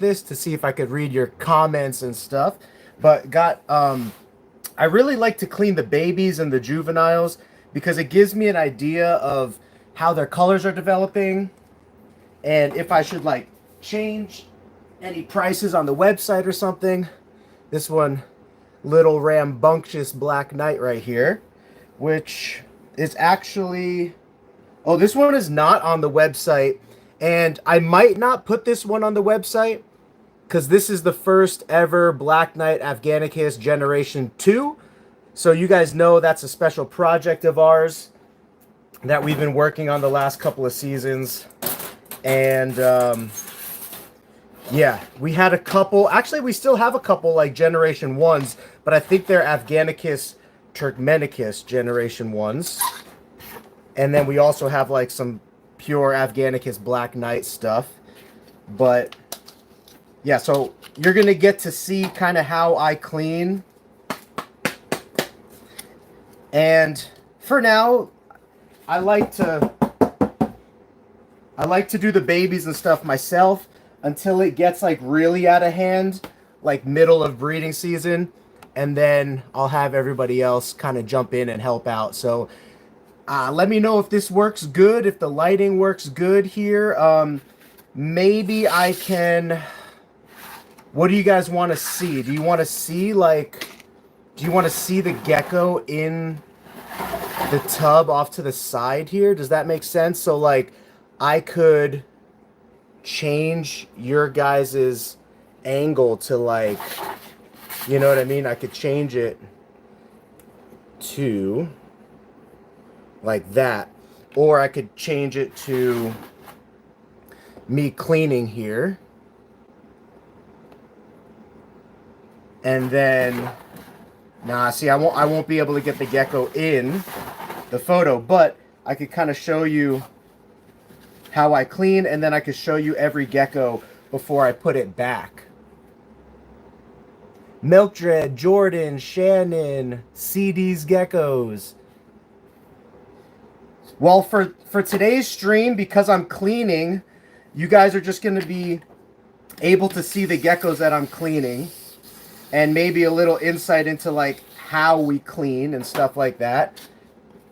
this to see if I could read your comments and stuff. But I really like to clean the babies and the juveniles because it gives me an idea of how their colors are developing and if I should like change any prices on the website or something. This one, little rambunctious black knight right here, which is actually, oh, this one is not on the website, and I might not put this one on the website because this is the first ever Black Knight Afghanicus Generation 2. So you guys know that's a special project of ours that we've been working on the last couple of seasons. And yeah, we had a couple. Actually, we still have a couple like Generation 1s, but I think they're Afghanicus Turkmenicus Generation 1s. And then we also have like some pure Afghanicus Black Knight stuff. But yeah, so you're going to get to see kind of how I clean. And for now, I like to do the babies and stuff myself until it gets like really out of hand, like middle of breeding season, and then I'll have everybody else kind of jump in and help out. So let me know if this works good, if the lighting works good here. Maybe I can... What do you guys want to see? Do you want to see the gecko in the tub off to the side here? Does that make sense? So like I could change your guys's angle to like, you know what I mean? I could change it to like that, or I could change it to me cleaning here, and then see, I won't be able to get the gecko in the photo, but I could kind of show you how I clean, and then I could show you every gecko before I put it back. Milkdred, Jordan, Shannon, CD's Geckos. Well, for today's stream, because I'm cleaning, you guys are just going to be able to see the geckos that I'm cleaning, and maybe a little insight into like how we clean and stuff like that.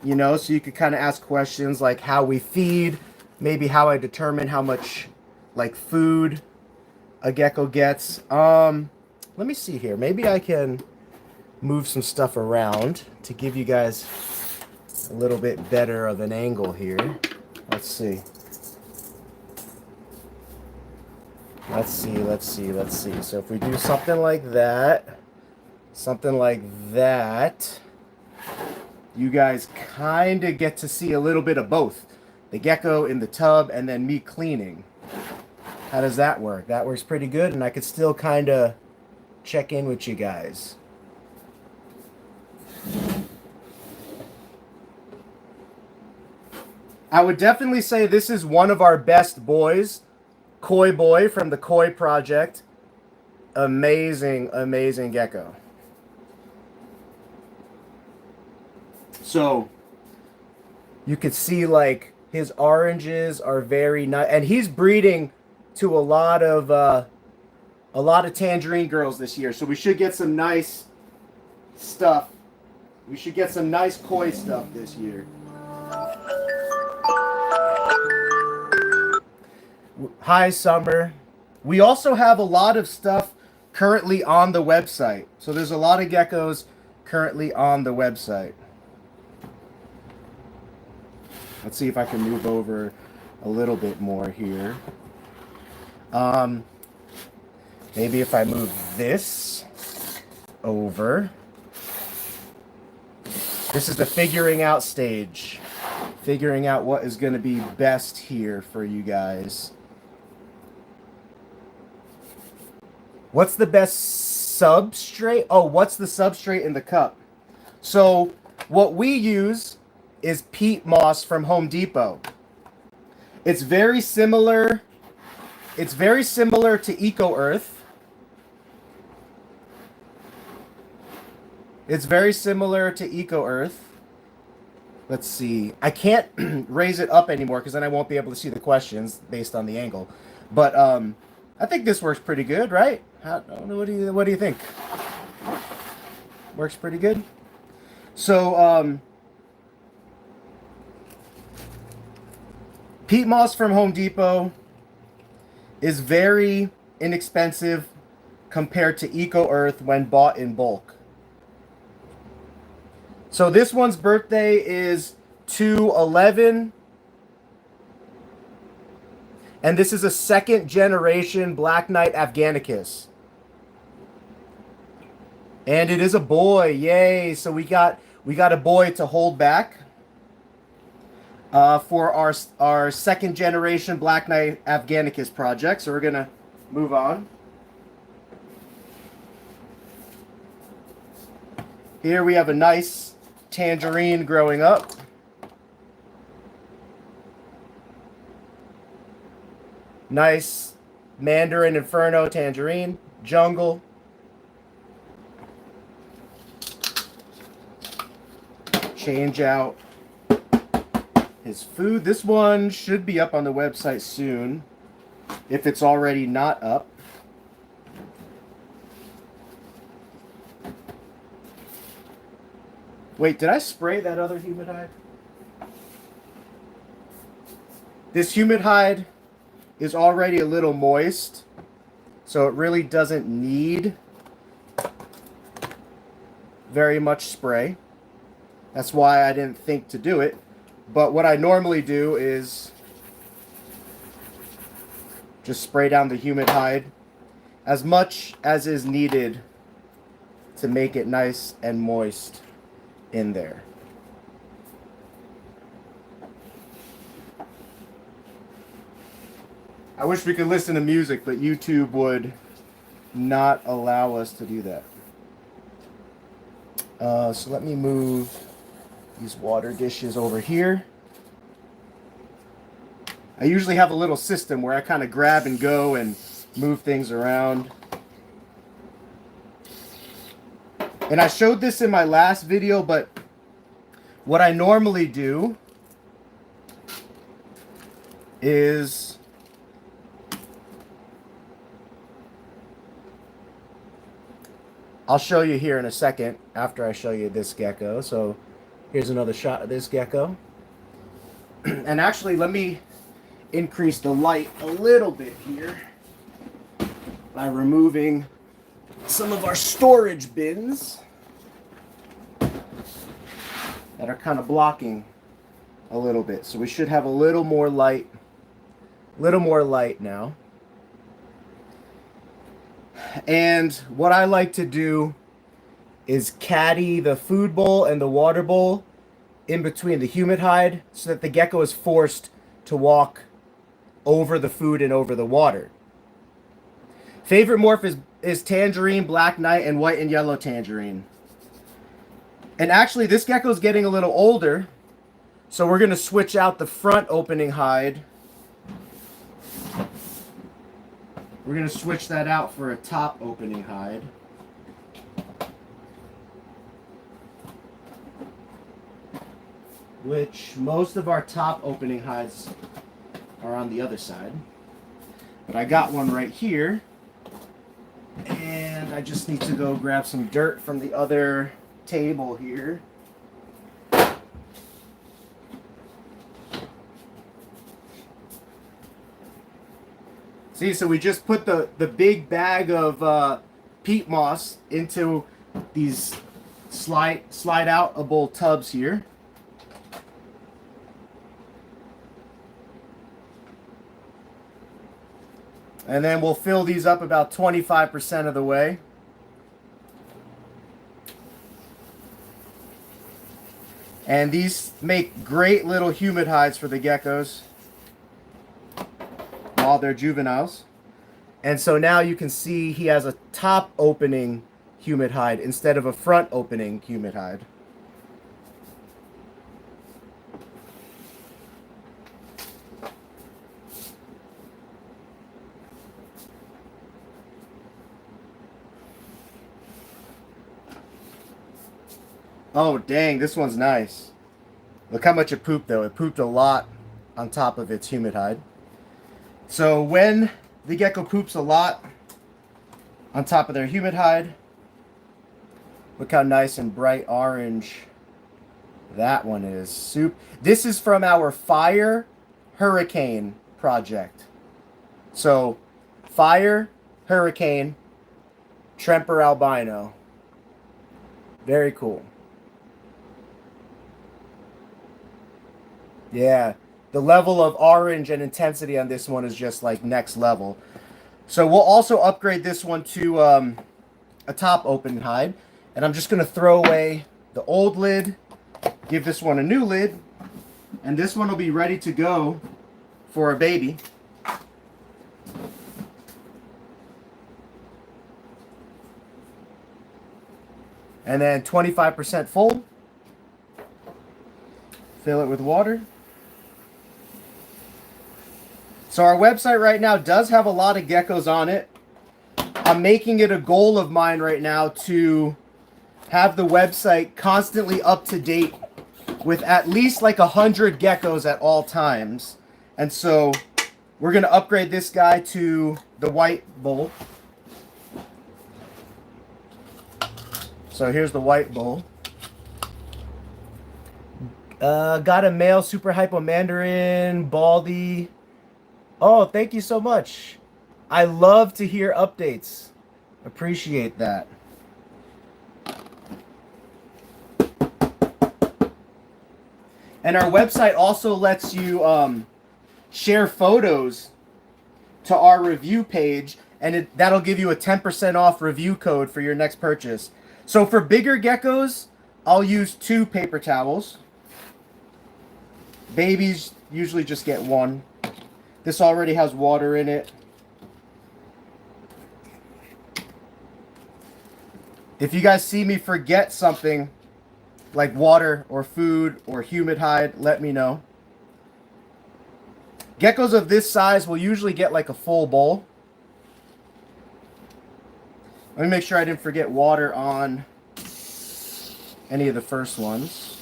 You know, so you could kind of ask questions like how we feed, maybe how I determine how much like food a gecko gets. Let me see here. Maybe I can move some stuff around to give you guys a little bit better of an angle here. Let's see. Let's see. So if we do something like that, you guys kind of get to see a little bit of both. The gecko in the tub and then me cleaning. How does that work? That works pretty good, and I could still kind of check in with you guys. I would definitely say this is one of our best boys. Koi Boy from the Koi Project. Amazing, amazing gecko. So you could see like his oranges are very nice, and he's breeding to a lot of tangerine girls this year. So we should get some nice stuff. We should get some nice koi stuff this year. Hi, Summer. We also have a lot of stuff currently on the website. So there's a lot of geckos currently on the website. Let's see if I can move over a little bit more here. Maybe if I move this over. This is the figuring out stage. Figuring out what is going to be best here for you guys. What's the best substrate? Oh, what's the substrate in the cup? So what we use is peat moss from Home Depot. It's very similar. It's very similar to Eco Earth. It's very similar to Eco Earth. Let's see. I can't raise it up anymore because then I won't be able to see the questions based on the angle. But I think this works pretty good, right? What do you think? Works pretty good. So peat moss from Home Depot is very inexpensive compared to Eco Earth when bought in bulk. So this one's birthday is 2/11, and this is a second generation Black Knight Afghanicus. And it is a boy, yay! So we got a boy to hold back for our second generation Black Knight Afghanicus project. So we're gonna move on. Here we have a nice tangerine growing up. Nice Mandarin Inferno tangerine, jungle. Change out his food. This one should be up on the website soon, if it's already not up. Wait, did I spray that other humid hide? This humid hide is already a little moist, so it really doesn't need very much spray. That's why I didn't think to do it. But what I normally do is just spray down the humid hide as much as is needed to make it nice and moist in there. I wish we could listen to music, but YouTube would not allow us to do that. So let me move these water dishes over here. I usually have a little system where I kind of grab and go and move things around. And I showed this in my last video, but what I normally do is I'll show you here in a second after I show you this gecko. So here's another shot of this gecko. And actually, let me increase the light a little bit here by removing some of our storage bins that are kind of blocking a little bit. So we should have a little more light now. And what I like to do is caddy the food bowl and the water bowl in between the humid hide so that the gecko is forced to walk over the food and over the water. Favorite morph is tangerine, black knight, and white and yellow tangerine. And actually, this gecko is getting a little older, so we're going to switch out the front opening hide. We're going to switch that out for a top opening hide. Which most of our top opening hides are on the other side. But I got one right here. And I just need to go grab some dirt from the other table here. See, so we just put the big bag of peat moss into these slide-outable tubs here. And then we'll fill these up about 25% of the way. And these make great little humid hides for the geckos while they're juveniles. And so now you can see he has a top opening humid hide instead of a front opening humid hide. Oh, dang, this one's nice. Look how much it pooped, though. It pooped a lot on top of its humid hide. So when the gecko poops a lot on top of their humid hide. Look how nice and bright orange that one is. This is from our Fire Hurricane project. So, Fire Hurricane Tremper Albino. Very cool. Yeah, the level of orange and intensity on this one is just like next level. So we'll also upgrade this one to a top open hide. And I'm just going to throw away the old lid, give this one a new lid, and this one will be ready to go for a baby. And then 25% full. Fill it with water. So our website right now does have a lot of geckos on it. I'm making it a goal of mine right now to have the website constantly up to date with at least like 100 geckos at all times. And so we're going to upgrade this guy to the white bowl. So here's the white bowl. Got a male super hypo mandarin, baldy. Oh, thank you so much. I love to hear updates. Appreciate that. And our website also lets you share photos to our review page, and that'll give you a 10% off review code for your next purchase. So for bigger geckos, I'll use 2 paper towels. Babies usually just get 1. This already has water in it. If you guys see me forget something like water or food or humid hide, let me know. Geckos of this size will usually get like a full bowl. Let me make sure I didn't forget water on any of the first ones.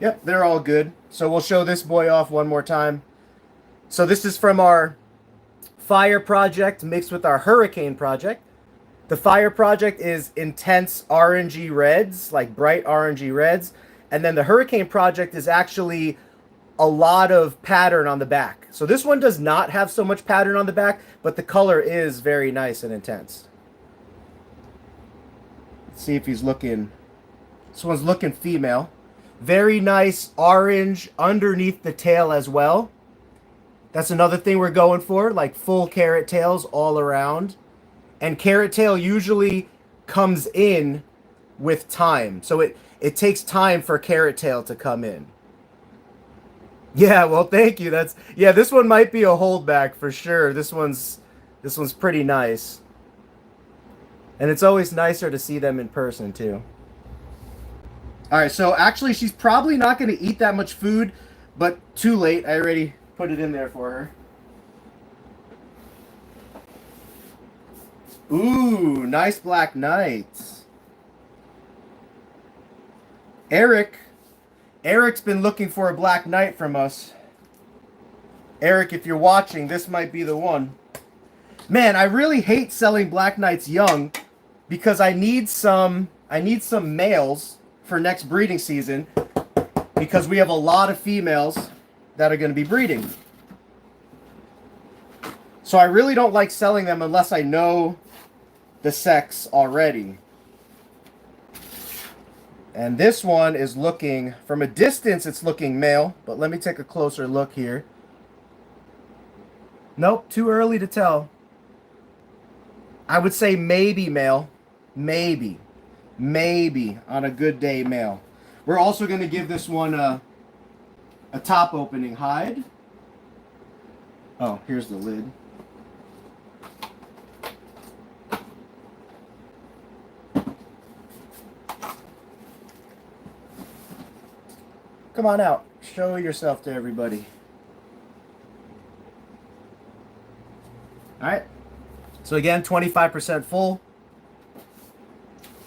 Yep, they're all good. So we'll show this boy off one more time. So this is from our Fire project mixed with our Hurricane project. The Fire project is intense orangey reds, like bright orangey reds. And then the Hurricane project is actually a lot of pattern on the back. So this one does not have so much pattern on the back, but the color is very nice and intense. Let's see if he's looking. This one's looking female. Very nice orange underneath the tail as well. That's another thing we're going for, like full carrot tails all around. And carrot tail usually comes in with time. So it takes time for carrot tail to come in. Yeah, well, thank you. This one might be a holdback for sure. This one's pretty nice. And it's always nicer to see them in person too. All right, so actually she's probably not going to eat that much food, but too late. I already put it in there for her. Ooh, nice black knight. Eric's been looking for a black knight from us. Eric, if you're watching, this might be the one. Man, I really hate selling black knights young because I need some males for next breeding season because we have a lot of females that are going to be breeding. So I really don't like selling them unless I know the sex already. And this one is looking, from a distance it's looking male, but let me take a closer look here. Nope, too early to tell. I would say maybe male. Maybe on a good day male. We're also going to give this one a top opening hide. Oh, here's the lid. Come on out. Show yourself to everybody. Alright, So again, 25% full.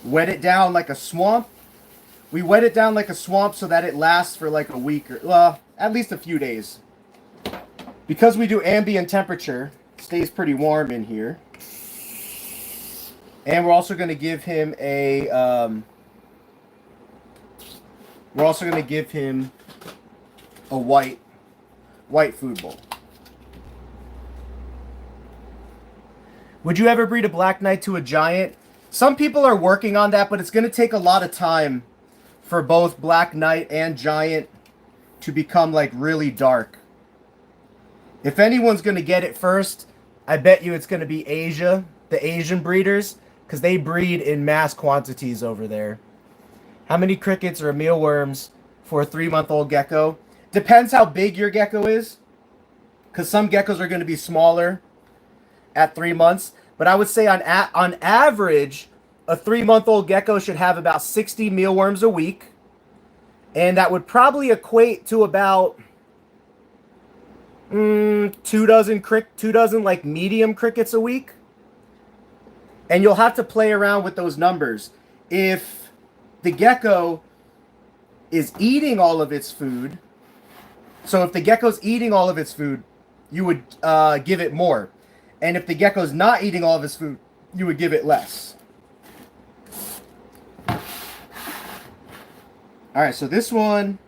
Wet it down like a swamp. We wet it down like a swamp so that it lasts for like a week or, well, at least a few days. Because we do ambient temperature, it stays pretty warm in here. And we're also going to give him a, white food bowl. Would you ever breed a black knight to a giant? Some people are working on that, but it's going to take a lot of time for both black knight and giant to become like really dark. If anyone's going to get it first, I bet you it's going to be Asia, the Asian breeders, because they breed in mass quantities over there. How many crickets or mealworms for a 3-month-old gecko? Depends how big your gecko is, because some geckos are going to be smaller at 3 months. But I would say on average, a 3-month-old gecko should have about 60 mealworms a week. And that would probably equate to about 2 dozen like medium crickets a week. And you'll have to play around with those numbers. If the gecko is eating all of its food, so if the gecko's eating all of its food, you would give it more. And if the gecko's not eating all of its food, you would give it less. Alright, so this one,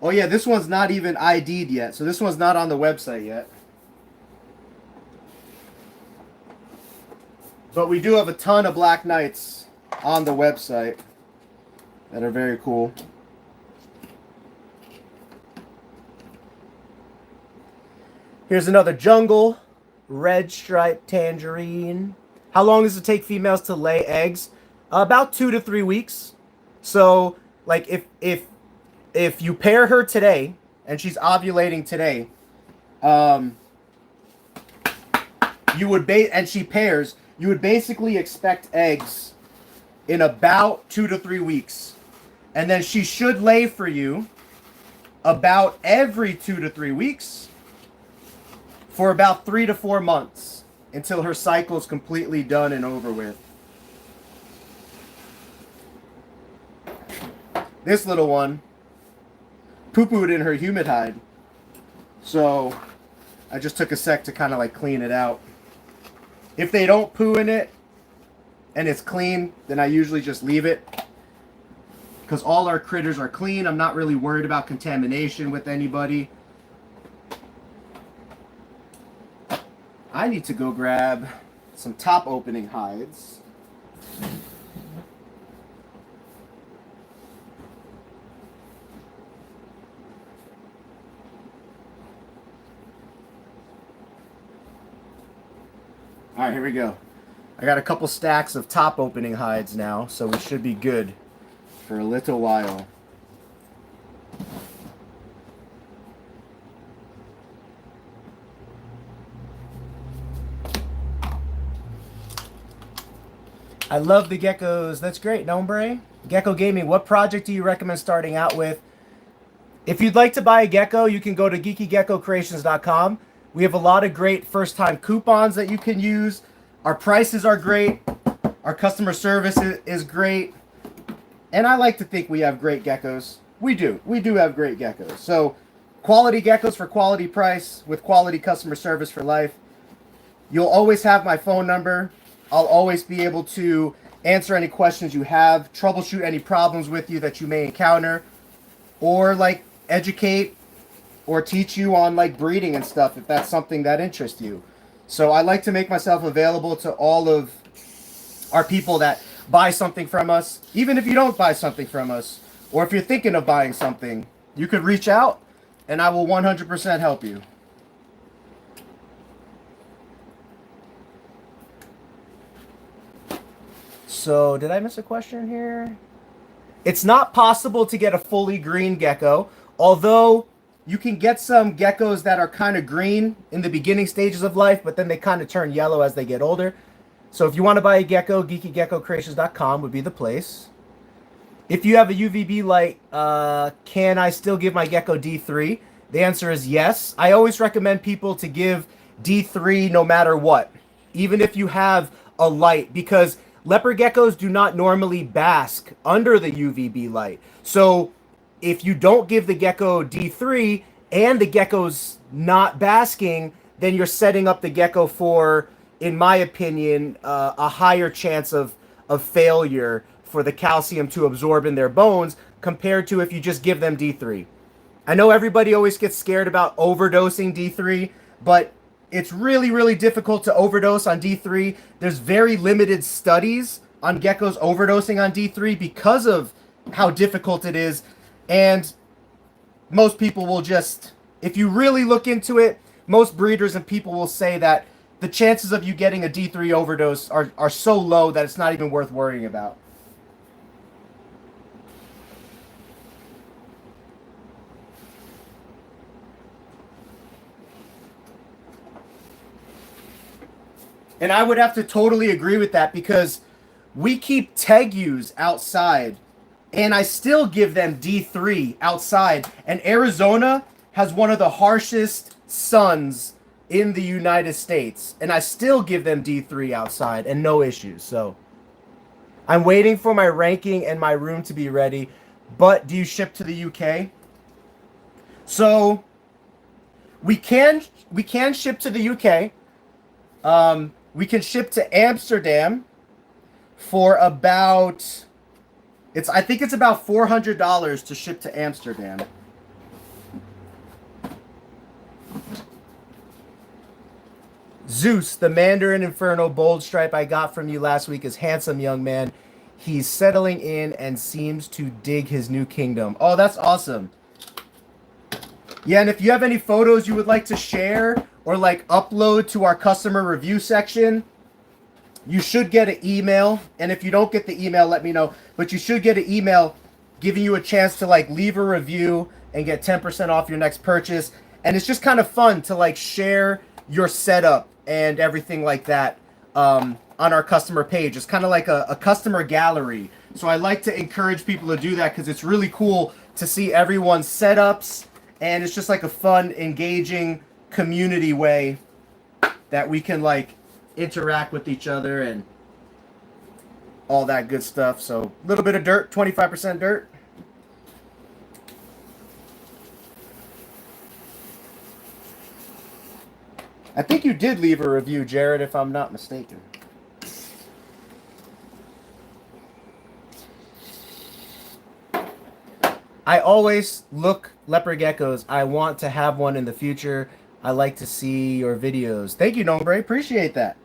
oh yeah, this one's not even ID'd yet. So this one's not on the website yet. But we do have a ton of black knights on the website that are very cool. Here's another jungle. Red striped tangerine. How long does it take females to lay eggs? About 2 to 3 weeks. So, like, if you pair her today and she's ovulating today, and she pairs, you would basically expect eggs in about 2 to 3 weeks, and then she should lay for you about every 2 to 3 weeks. For about 3 to 4 months until her cycle is completely done and over with. This little one poo-pooed in her humid hide. So I just took a sec to kind of like clean it out. If they don't poo in it and it's clean, then I usually just leave it. Because all our critters are clean. I'm not really worried about contamination with anybody. I need to go grab some top opening hides. Alright, here we go. I got a couple stacks of top opening hides now, so we should be good for a little while. I love the geckos. That's great, Nombre. Gecko Gaming, what project do you recommend starting out with? If you'd like to buy a gecko, you can go to geekygeckocreations.com. We have a lot of great first-time coupons that you can use. Our prices are great. Our customer service is great. And I like to think we have great geckos. We do. We do have great geckos. So, quality geckos for quality price with quality customer service for life. You'll always have my phone number. I'll always be able to answer any questions you have, troubleshoot any problems with you that you may encounter, or like educate or teach you on like breeding and stuff if that's something that interests you. So I like to make myself available to all of our people that buy something from us. Even if you don't buy something from us, or if you're thinking of buying something, you could reach out and I will 100% help you. So, did I miss a question here? It's not possible to get a fully green gecko, although you can get some geckos that are kind of green in the beginning stages of life, but then they kind of turn yellow as they get older. So if you want to buy a gecko, geekygeckocreations.com would be the place. If you have a UVB light, can I still give my gecko D3? The answer is yes. I always recommend people to give D3 no matter what. even if you have a light, because leopard geckos do not normally bask under the UVB light. So if you don't give the gecko D3 and the gecko's not basking, then you're setting up the gecko for, in my opinion, a higher chance of failure for the calcium to absorb in their bones compared to if you just give them D3. I know everybody always gets scared about overdosing D3, but it's really, really difficult to overdose on D3. There's very limited studies on geckos overdosing on D3 because of how difficult it is. And most people will just, if you really look into it, most breeders and people will say that the chances of you getting a D3 overdose are so low that it's not even worth worrying about. And I would have to totally agree with that, because we keep Tegus outside and I still give them D3 outside. And Arizona has one of the harshest suns in the United States, and I still give them D3 outside and no issues. So I'm waiting for my ranking and my room to be ready. But do you ship to the UK? So we can ship to the UK. We can ship to Amsterdam for about, I think it's about $400 to ship to Amsterdam. Zeus, the Mandarin Inferno Bold Stripe I got from you last week, is handsome young man. He's settling in and seems to dig his new kingdom. Oh, that's awesome. Yeah, and if you have any photos you would like to share or like upload to our customer review section, you should get an email. And if you don't get the email, let me know. But you should get an email giving you a chance to like leave a review and get 10% off your next purchase. And it's just kind of fun to like share your setup and everything like that on our customer page. It's kind of like a customer gallery. So I like to encourage people to do that because it's really cool to see everyone's setups. And it's just like a fun, engaging community way that we can like interact with each other and all that good stuff. So a little bit of dirt, 25% dirt. I think you did leave a review, Jared, if I'm not mistaken. I always look leopard geckos. I want to have one in the future. I like to see your videos. Thank you, Nombre. Appreciate that.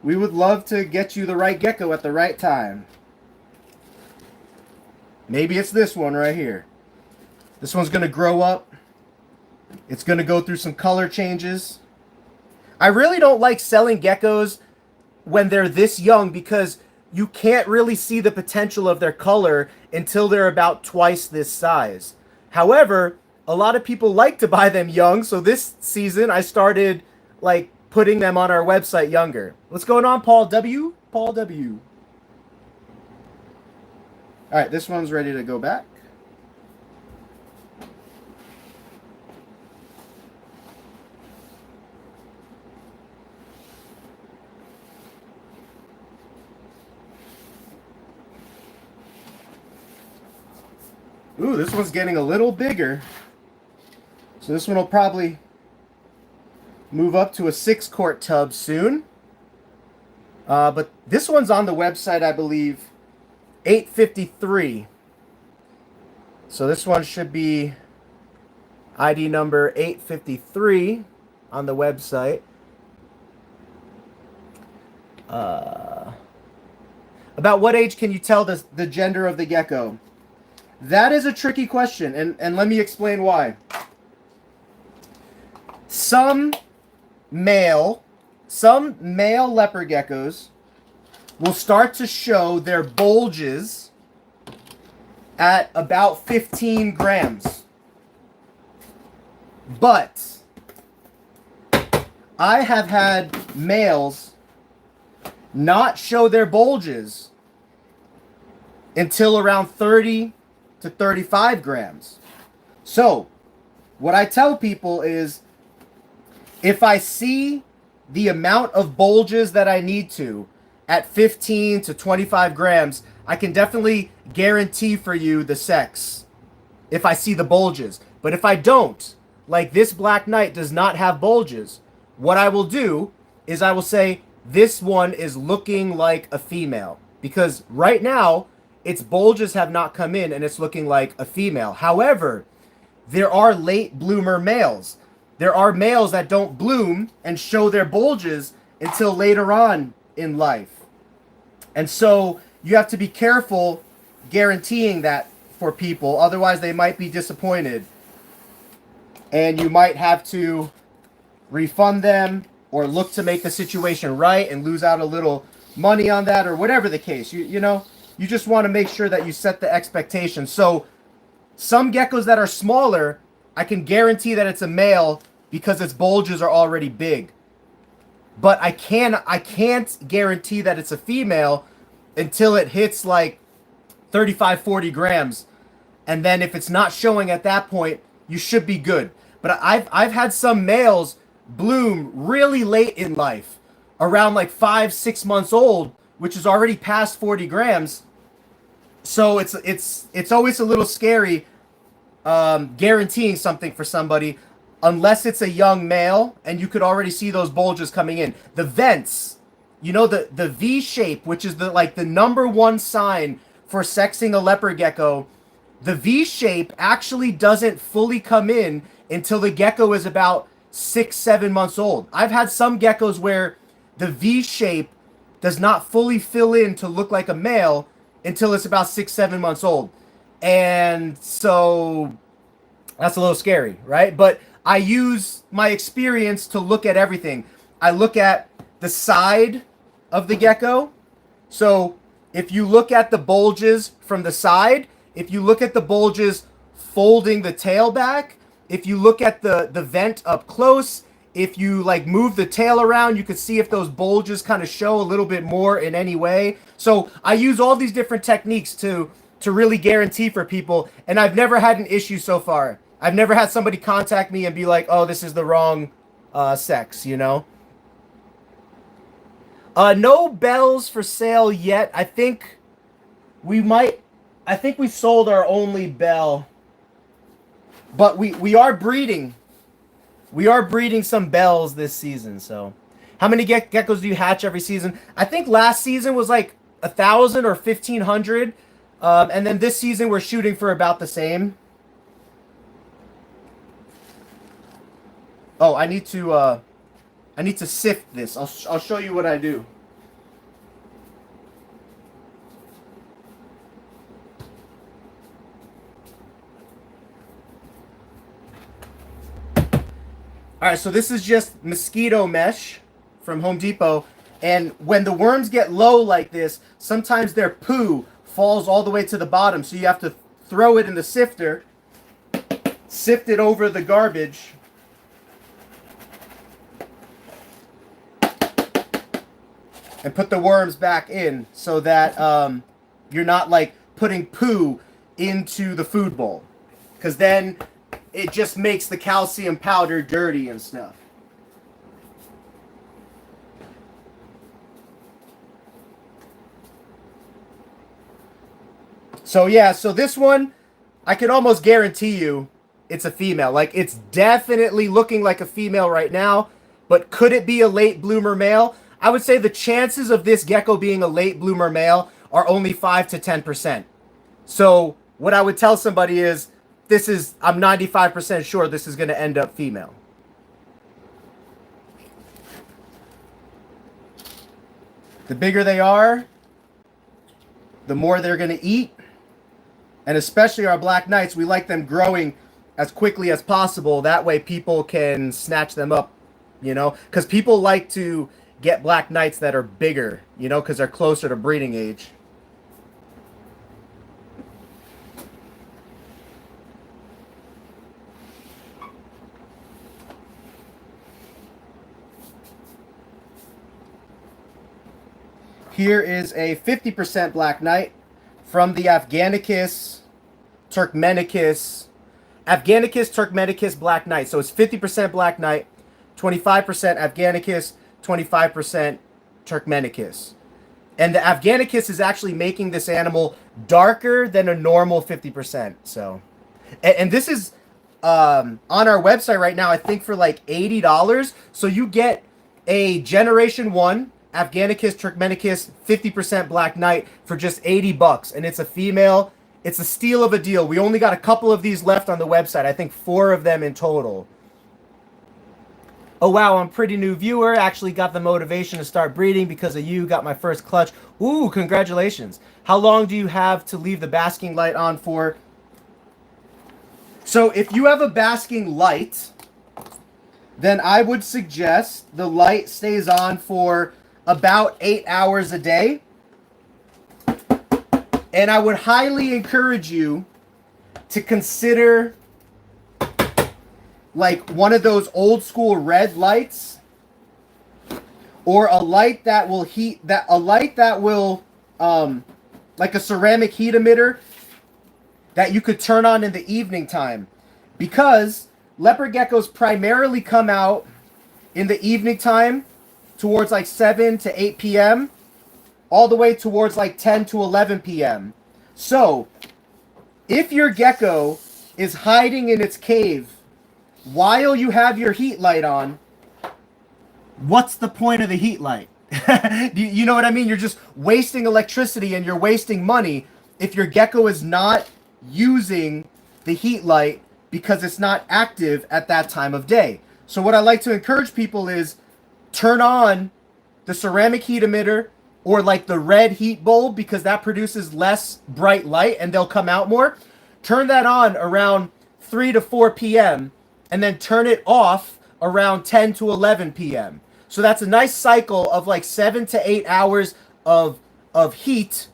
We would love to get you the right gecko at the right time. Maybe it's this one right here. This one's going to grow up. It's going to go through some color changes. I really don't like selling geckos when they're this young because you can't really see the potential of their color until they're about twice this size. However, a lot of people like to buy them young, so this season I started like putting them on our website younger. What's going on, Paul W? Paul W. All right, this one's ready to go back. Ooh, this one's getting a little bigger. So this one will probably move up to a 6-quart tub soon. But this one's on the website, I believe, 853. So this one should be ID number 853 on the website. About what age can you tell the gender of the gecko? That is a tricky question, and let me explain why. Some male leopard geckos will start to show their bulges at about 15 grams. But I have had males not show their bulges until around 30 to 35 grams. So what I tell people is, if I see the amount of bulges that I need to at 15 to 25 grams, I can definitely guarantee for you the sex if I see the bulges. But if I don't, like this Black Knight does not have bulges, what I will do is I will say this one is looking like a female, because right now its bulges have not come in and it's looking like a female. However, there are late bloomer males. There are males that don't bloom and show their bulges until later on in life. And so you have to be careful guaranteeing that for people. Otherwise, they might be disappointed. And you might have to refund them or look to make the situation right and lose out a little money on that, or whatever the case. You know, you just want to make sure that you set the expectation. So some geckos that are smaller, I can guarantee that it's a male because its bulges are already big. But I can't guarantee that it's a female until it hits like 35, 40 grams. And then if it's not showing at that point, you should be good. But I've had some males bloom really late in life, around like 5, 6 months old, which is already past 40 grams. So it's always a little scary guaranteeing something for somebody unless it's a young male and you could already see those bulges coming in. The vents, you know, the V shape, which is the number one sign for sexing a leopard gecko. The V shape actually doesn't fully come in until the gecko is about 6, 7 months old. I've had some geckos where the V shape does not fully fill in to look like a male until it's about 6, 7 months old. And so that's a little scary, right? But I use my experience to look at everything. I look at the side of the gecko. So if you look at the bulges from the side, if you look at the bulges folding the tail back, if you look at the vent up close, if you like move the tail around, you can see if those bulges kind of show a little bit more in any way. So I use all these different techniques to really guarantee for people, and I've never had an issue so far. I've never had somebody contact me and be like, oh, this is the wrong sex, you know? No bells for sale yet. I think we sold our only bell. But we are breeding. We are breeding some bells this season, so. How many geckos do you hatch every season? I think last season was like 1,000 or 1,500. And then this season we're shooting for about the same. Oh, I need to sift this. I'll show you what I do. All right, so this is just mosquito mesh from Home Depot. And when the worms get low like this, sometimes their poo falls all the way to the bottom. So you have to throw it in the sifter, sift it over the garbage, and put the worms back in so that you're not like putting poo into the food bowl. Because then it just makes the calcium powder dirty and stuff. So yeah, so this one, I can almost guarantee you it's a female. Like, it's definitely looking like a female right now, but could it be a late bloomer male? I would say the chances of this gecko being a late bloomer male are only 5 to 10%. So what I would tell somebody is, I'm 95% sure this is going to end up female. The bigger they are, the more they're going to eat. And especially our Black Knights, we like them growing as quickly as possible. That way people can snatch them up, you know. Because people like to get Black Knights that are bigger, you know, because they're closer to breeding age. Here is a 50% Black Knight from the Afghanicus Turkmenicus Black Knight. So it's 50% Black Knight, 25% Afghanicus, 25% Turkmenicus. And the Afghanicus is actually making this animal darker than a normal 50%. So, and this is on our website right now, I think for like $80. So you get a Generation 1 Afghanicus Turkmenicus 50% Black Knight for just $80. And it's a female. It's a steal of a deal. We only got a couple of these left on the website. I think 4 of them in total. Oh, wow, I'm a pretty new viewer. Actually got the motivation to start breeding because of you. Got my first clutch. Ooh, congratulations. How long do you have to leave the basking light on for? So if you have a basking light, then I would suggest the light stays on for about 8 hours a day. And I would highly encourage you to consider like one of those old school red lights, or a light that will like a ceramic heat emitter that you could turn on in the evening time, because leopard geckos primarily come out in the evening time towards like 7 to 8 p.m. all the way towards like 10 to 11 p.m. So if your gecko is hiding in its cave while you have your heat light on, what's the point of the heat light? You know what I mean? You're just wasting electricity and you're wasting money if your gecko is not using the heat light because it's not active at that time of day. So what I like to encourage people is turn on the ceramic heat emitter or like the red heat bulb, because that produces less bright light and they'll come out more. Turn that on around 3 to 4 p.m. and then turn it off around 10 to 11 p.m. So that's a nice cycle of like 7 to 8 hours of heat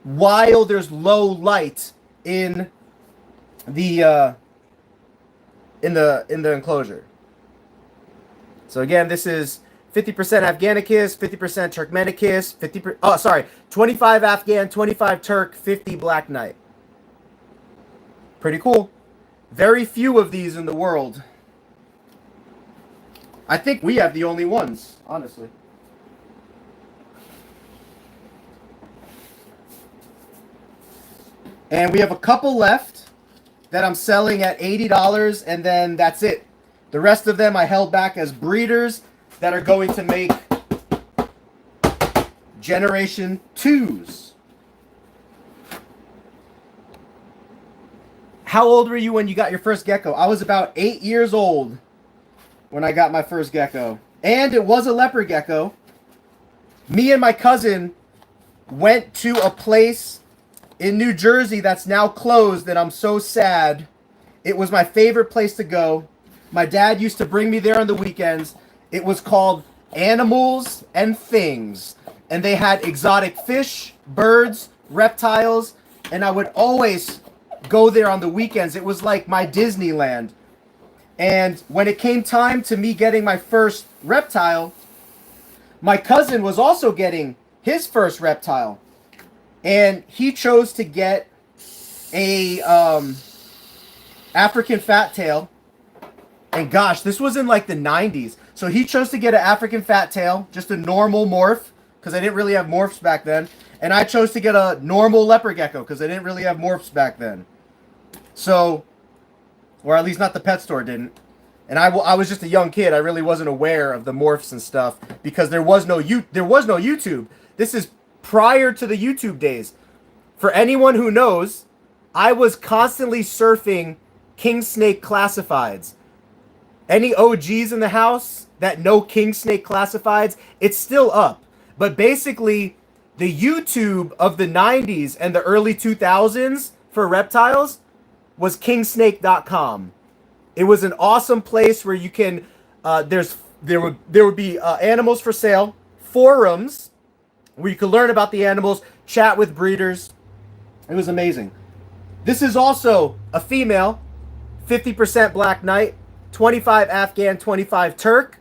while there's low light in the enclosure. So again, this is 50% Afghanicus, 50% Turkmenicus, 25 Afghan, 25 Turk, 50 Black Knight. Pretty cool. Very few of these in the world. I think we have the only ones, honestly. And we have a couple left that I'm selling at $80, and then that's it. The rest of them I held back as breeders that are going to make Generation 2s. How old were you when you got your first gecko? I was about 8 years old when I got my first gecko. And it was a leopard gecko. Me and my cousin went to a place in New Jersey that's now closed, and I'm so sad. It was my favorite place to go. My dad used to bring me there on the weekends. It was called Animals and Things. And they had exotic fish, birds, reptiles, and I would always go there on the weekends. It was like my Disneyland. And when it came time to me getting my first reptile, my cousin was also getting his first reptile. And he chose to get a African fat tail. And gosh, this was in like the 90s. So he chose to get an African fat tail, just a normal morph, because I didn't really have morphs back then. And I chose to get a normal leopard gecko, because I didn't really have morphs back then. So, or at least not the pet store didn't. And I was just a young kid. I really wasn't aware of the morphs and stuff, because there was no YouTube. This is prior to the YouTube days. For anyone who knows, I was constantly surfing king snake classifieds. Any OGs in the house that know king snake classifieds, it's still up. But basically, the YouTube of the 90s and the early 2000s for reptiles was kingsnake.com. It was an awesome place where you can there would be animals for sale, forums where you could learn about the animals, chat with breeders. It was amazing. This is also a female, 50% Black Knight, 25 Afghan, 25 Turk,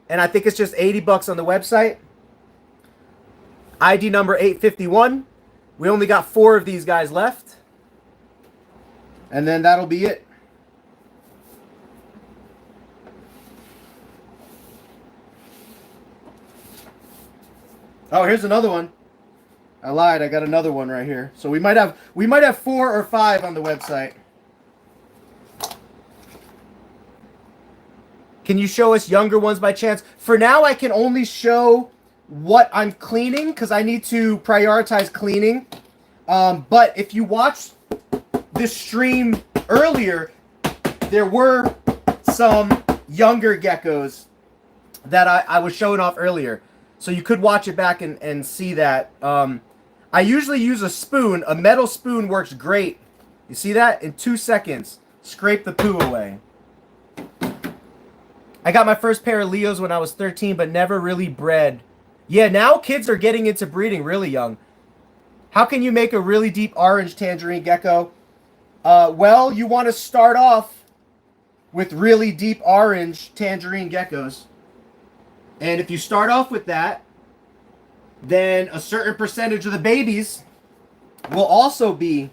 and I think it's just $80 on the website. ID number 851. We only got 4 of these guys left. And then that'll be it. Oh, here's another one. I lied. I got another one right here. So we might have 4 or 5 on the website. Can you show us younger ones by chance? For now, I can only show what I'm cleaning because I need to prioritize cleaning. But if you watched this stream earlier, there were some younger geckos that I was showing off earlier. So you could watch it back and see that. I usually use a spoon. A metal spoon works great. You see that? In 2 seconds. Scrape the poo away. I got my first pair of Leos when I was 13, but never really bred. Yeah, now kids are getting into breeding really young. How can you make a really deep orange tangerine gecko? Well, you want to start off with really deep orange tangerine geckos. And if you start off with that, then a certain percentage of the babies will also be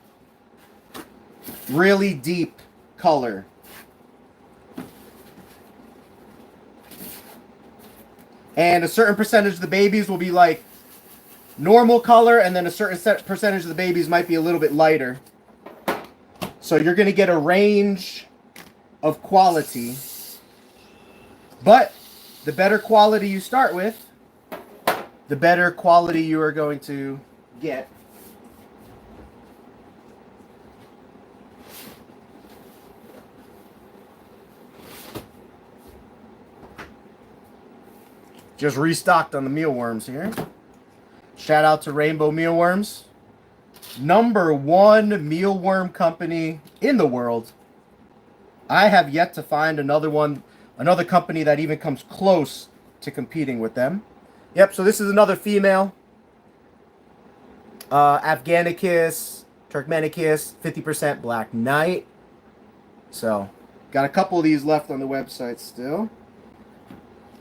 really deep color. And a certain percentage of the babies will be like normal color, and then a certain percentage of the babies might be a little bit lighter. So you're going to get a range of quality. But the better quality you start with, the better quality you are going to get. Just restocked on the mealworms here. Shout out to Rainbow Mealworms. #1 mealworm company in the world. I have yet to find another company that even comes close to competing with them. Yep, so this is another female. Afghanicus, Turkmenicus, 50% Black Knight. So, got a couple of these left on the website still.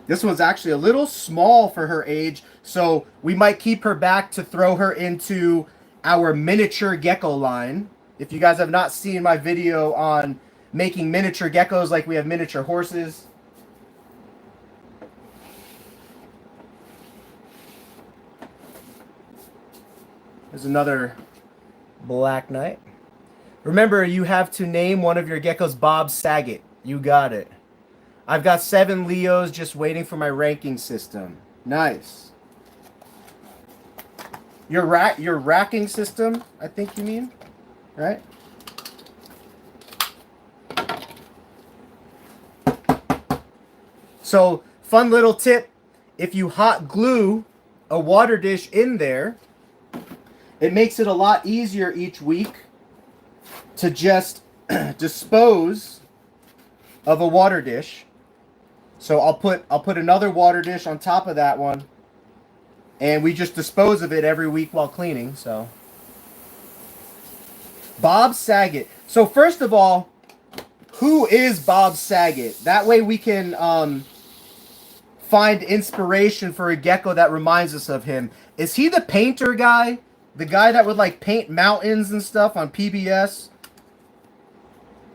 This one's actually a little small for her age, so we might keep her back to throw her into our miniature gecko line. If you guys have not seen my video on making miniature geckos like we have miniature horses. There's another Black Knight. Remember, you have to name one of your geckos Bob Saget. You got it. I've got 7 Leos just waiting for my ranking system. Nice. Your racking system, I think you mean, right? So, fun little tip. If you hot glue a water dish in there, it makes it a lot easier each week to just dispose of a water dish. So I'll put another water dish on top of that one, and we just dispose of it every week while cleaning. So Bob Saget. So first of all, who is Bob Saget? That way we can find inspiration for a gecko that reminds us of him. Is he the painter guy? The guy that would like paint mountains and stuff on PBS?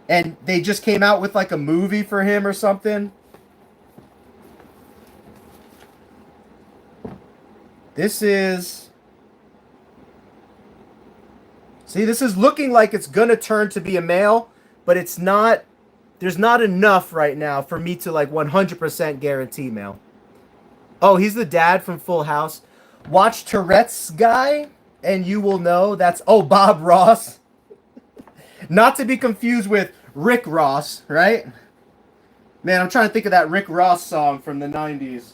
And they just came out with like a movie for him or something? This is... See, this is looking like it's going to turn to be a male, but it's not... There's not enough right now for me to like 100% guarantee male. Oh, he's the dad from Full House. Watch Tourette's guy, and you will know that's... Oh, Bob Ross. Not to be confused with Rick Ross, right? Man, I'm trying to think of that Rick Ross song from the 90s.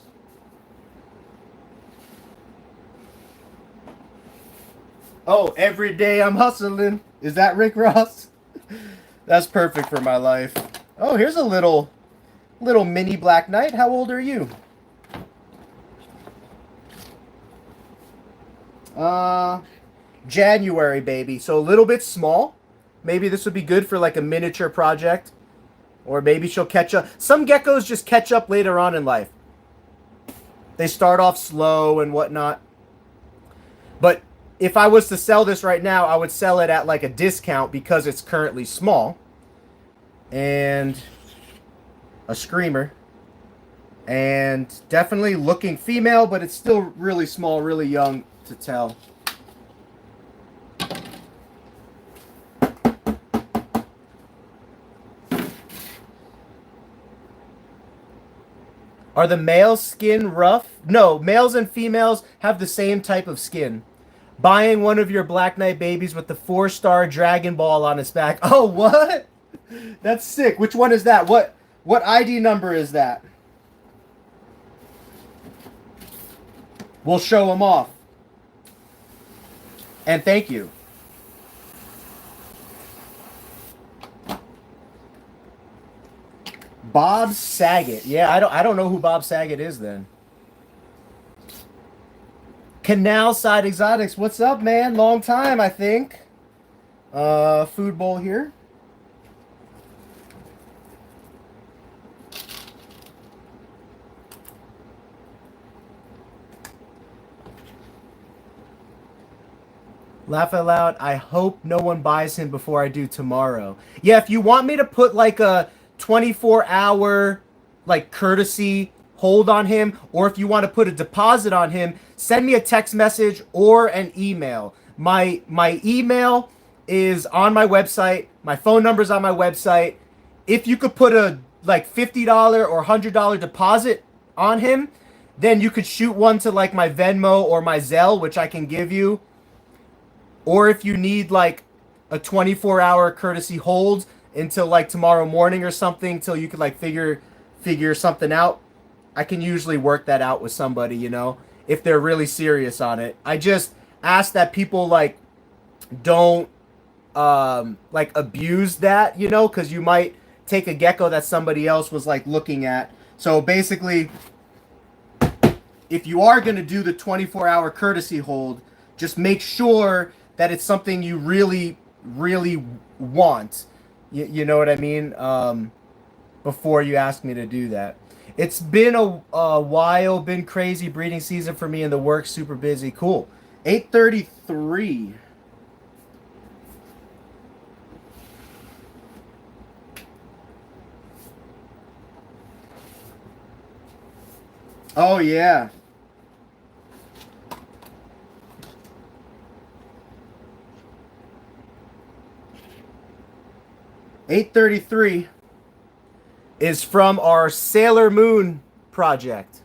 Oh, every day I'm hustling. Is that Rick Ross? That's perfect for my life. Oh, here's a little mini Black Knight. How old are you? January, baby. So a little bit small. Maybe this would be good for like a miniature project. Or maybe she'll catch up. Some geckos just catch up later on in life. They start off slow and whatnot. But if I was to sell this right now, I would sell it at like a discount because it's currently small. And a screamer. And definitely looking female, but it's still really small, really young to tell. Are the male skin rough? No, males and females have the same type of skin. Buying one of your Black Knight babies with the 4-star Dragon Ball on its back. Oh, what? That's sick. Which one is that? What ID number is that? We'll show them off. And thank you. Bob Saget. Yeah, I don't know who Bob Saget is then. Canal Side Exotics. What's up, man? Long time, I think. Food bowl here. Laugh out loud. I hope no one buys him before I do tomorrow. Yeah, if you want me to put like a 24-hour like courtesy hold on him, or if you want to put a deposit on him, send me a text message or an email. My email is on my website. My phone number's on my website. If you could put a like $50 or $100 deposit on him, then you could shoot one to like my Venmo or my Zelle, which I can give you. Or if you need like a 24-hour courtesy hold until like tomorrow morning or something, till you could like figure something out, I can usually work that out with somebody, you know, if they're really serious on it. I just ask that people like don't like abuse that, you know, because you might take a gecko that somebody else was like looking at. So basically, if you are going to do the 24-hour courtesy hold, just make sure that it's something you really, really want. You know what I mean? Before you ask me to do that. It's been a while, been crazy breeding season for me and the work super busy. Cool. 8:33. Oh yeah. $8.33 is from our Sailor Moon project.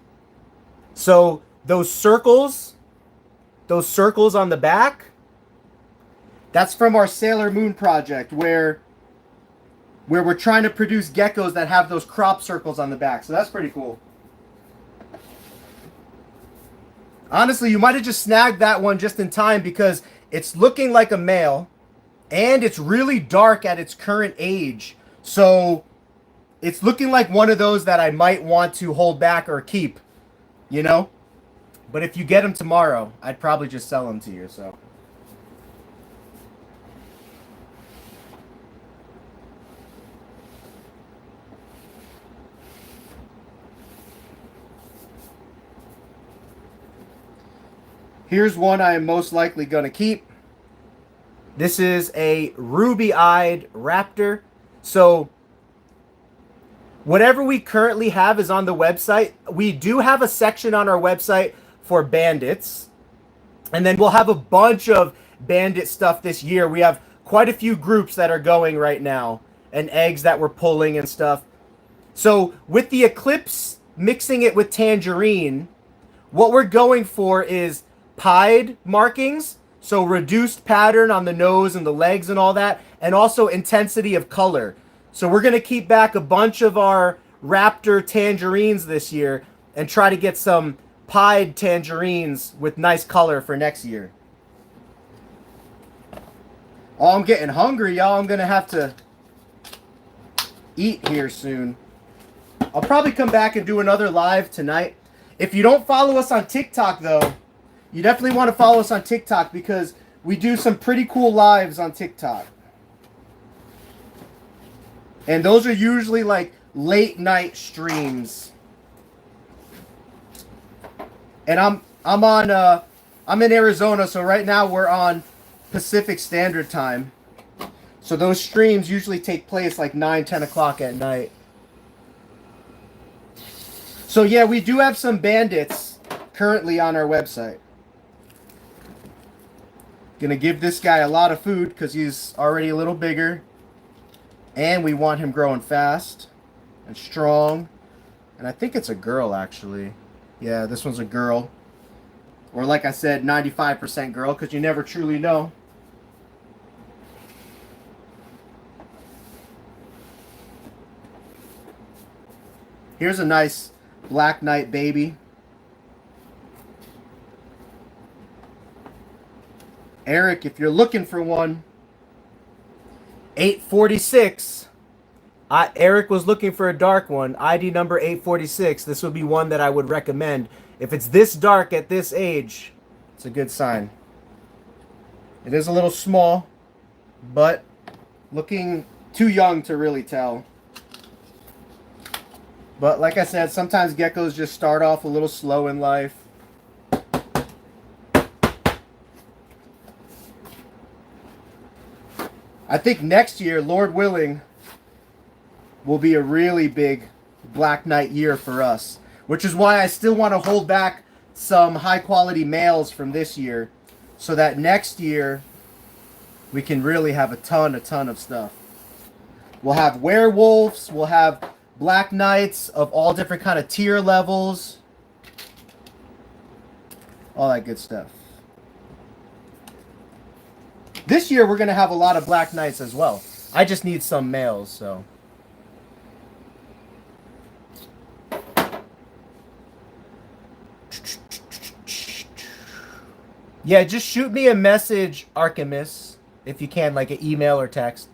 So those circles on the back, that's from our Sailor Moon project where we're trying to produce geckos that have those crop circles on the back. So that's pretty cool. Honestly, you might have just snagged that one just in time because it's looking like a male and it's really dark at its current age. So it's looking like one of those that I might want to hold back or keep, you know? But if you get them tomorrow, I'd probably just sell them to you, so. Here's one I am most likely going to keep. This is a ruby-eyed raptor. So whatever we currently have is on the website. We do have a section on our website for bandits. And then we'll have a bunch of bandit stuff this year. We have quite a few groups that are going right now and eggs that we're pulling and stuff. So with the Eclipse, mixing it with Tangerine, what we're going for is pied markings. So reduced pattern on the nose and the legs and all that. And also intensity of color. So we're going to keep back a bunch of our Raptor tangerines this year and try to get some pied tangerines with nice color for next year. Oh, I'm getting hungry, y'all. I'm going to have to eat here soon. I'll probably come back and do another live tonight. If you don't follow us on TikTok, though, you definitely want to follow us on TikTok because we do some pretty cool lives on TikTok. And those are usually like late night streams. And I'm in Arizona, so right now we're on Pacific Standard Time. So those streams usually take place like 9, 10 o'clock at night. So yeah, we do have some bandits currently on our website. Gonna give this guy a lot of food because he's already a little bigger. And we want him growing fast and strong. And I think it's a girl, actually. Yeah, this one's a girl. Or like I said, 95% girl, because you never truly know. Here's a nice Black Knight baby. Eric, if you're looking for one, 846. Eric was looking for a dark one. ID number 846. This would be one that I would recommend. If it's this dark at this age, it's a good sign. It is a little small, but looking too young to really tell. But like I said, sometimes geckos just start off a little slow in life. I think next year, Lord willing, will be a really big Black Knight year for us. Which is why I still want to hold back some high quality males from this year. So that next year, we can really have a ton of stuff. We'll have werewolves, we'll have Black Knights of all different kind of tier levels. All that good stuff. This year we're going to have a lot of Black Knights as well. I just need some males, so. Yeah, just shoot me a message, Archimus, if you can, like an email or text.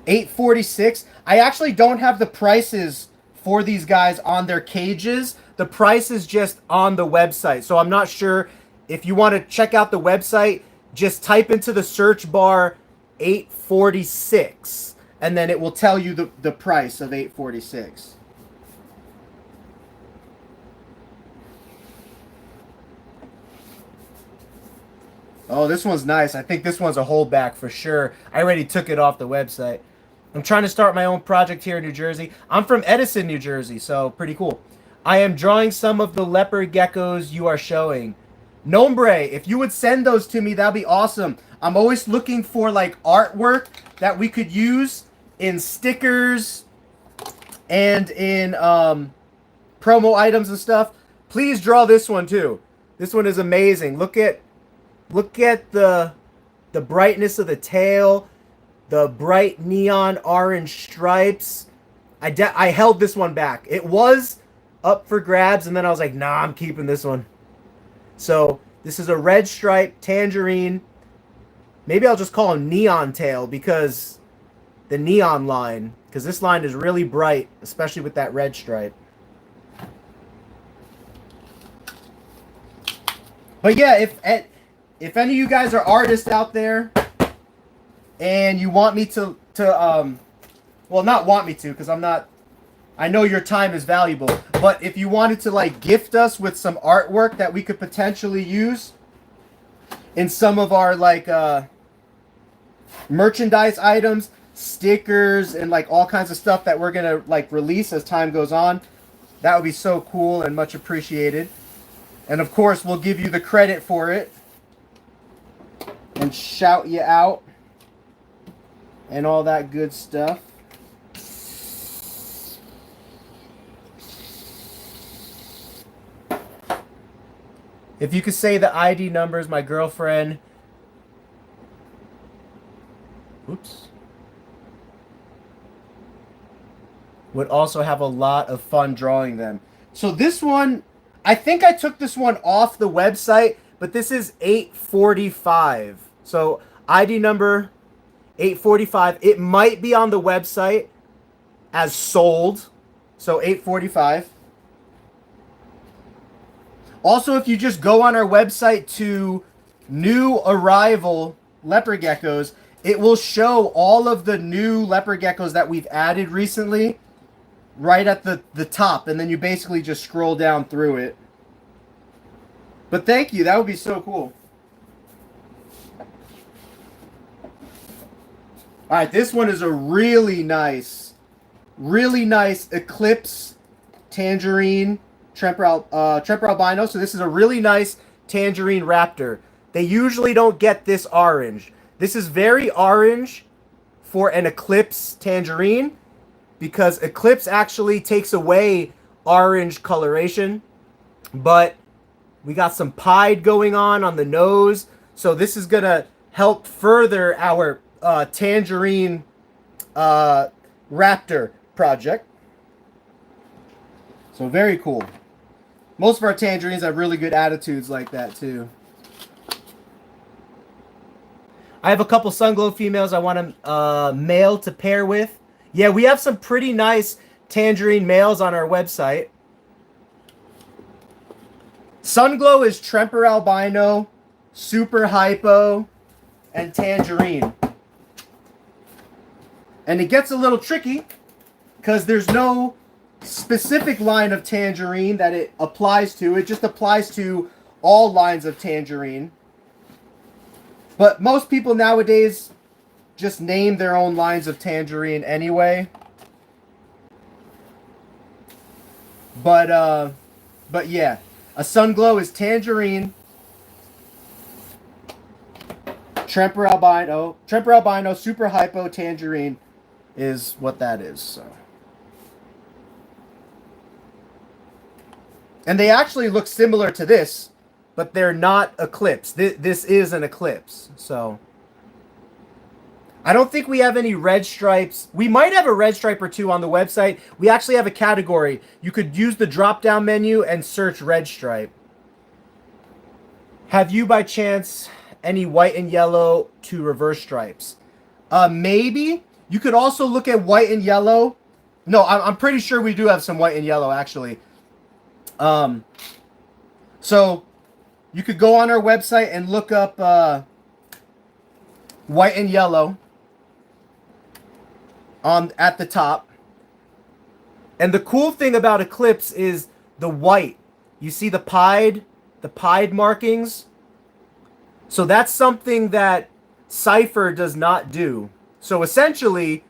846. I actually don't have the prices for these guys on their cages. The price is just on the website. So I'm not sure if you want to check out the website, just type into the search bar 846 and then it will tell you the price of 846. Oh, this one's nice. I think this one's a holdback for sure. I already took it off the website. I'm trying to start my own project here in New Jersey. I'm from Edison, New Jersey, so pretty cool. I am drawing some of the leopard geckos you are showing. Nombre, if you would send those to me, that'd be awesome. I'm always looking for like artwork that we could use in stickers and in promo items and stuff. Please draw this one too. This one is amazing. Look at the brightness of the tail, the bright neon orange stripes. I held this one back. It was up for grabs, and then I was like, nah, I'm keeping this one. So this is a red stripe tangerine. Maybe I'll just call him Neon Tail because the neon line, because this line is really bright, especially with that red stripe. But yeah, if any of you guys are artists out there and you want me to well, not want me to, because I'm not, I know your time is valuable, but if you wanted to like gift us with some artwork that we could potentially use in some of our like merchandise items, stickers, and like all kinds of stuff that we're gonna like release as time goes on, that would be so cool and much appreciated. And of course, we'll give you the credit for it and shout you out and all that good stuff. If you could say the ID numbers, my girlfriend, oops, would also have a lot of fun drawing them. So this one, I think I took this one off the website, but this is 845. So ID number 845. It might be on the website as sold. So 845. Also, if you just go on our website to new arrival leopard geckos, it will show all of the new leopard geckos that we've added recently right at the top. And then you basically just scroll down through it. But thank you. That would be so cool. All right, this one is a really nice Eclipse tangerine Tremper albino. So this is a really nice tangerine raptor. They usually don't get this orange. This is very orange for an Eclipse tangerine, because Eclipse actually takes away orange coloration. But we got some pied going on the nose. So this is going to help further our tangerine raptor project. So very cool. Most of our tangerines have really good attitudes like that too. I have a couple Sunglow females I want a male to pair with. Yeah, we have some pretty nice tangerine males on our website. Sunglow is Tremper albino, super hypo, and tangerine. And it gets a little tricky because there's no specific line of tangerine that it applies to. It just applies to all lines of tangerine. But most people nowadays just name their own lines of tangerine anyway. But yeah, a Sunglow is tangerine, Tremper albino, super hypo, tangerine is what that is. So. And they actually look similar to this, but they're not Eclipse. This is an Eclipse. So I don't think we have any red stripes. We might have a red stripe or two on the website. We actually have a category. You could use the drop-down menu and search red stripe. Have you, by chance, any white and yellow to reverse stripes? Maybe. You could also look at white and yellow. No, I'm pretty sure we do have some white and yellow, actually. So you could go on our website and look up white and yellow at the top. And the cool thing about Eclipse is the white. You see the pied markings? So that's something that Cypher does not do. So essentially,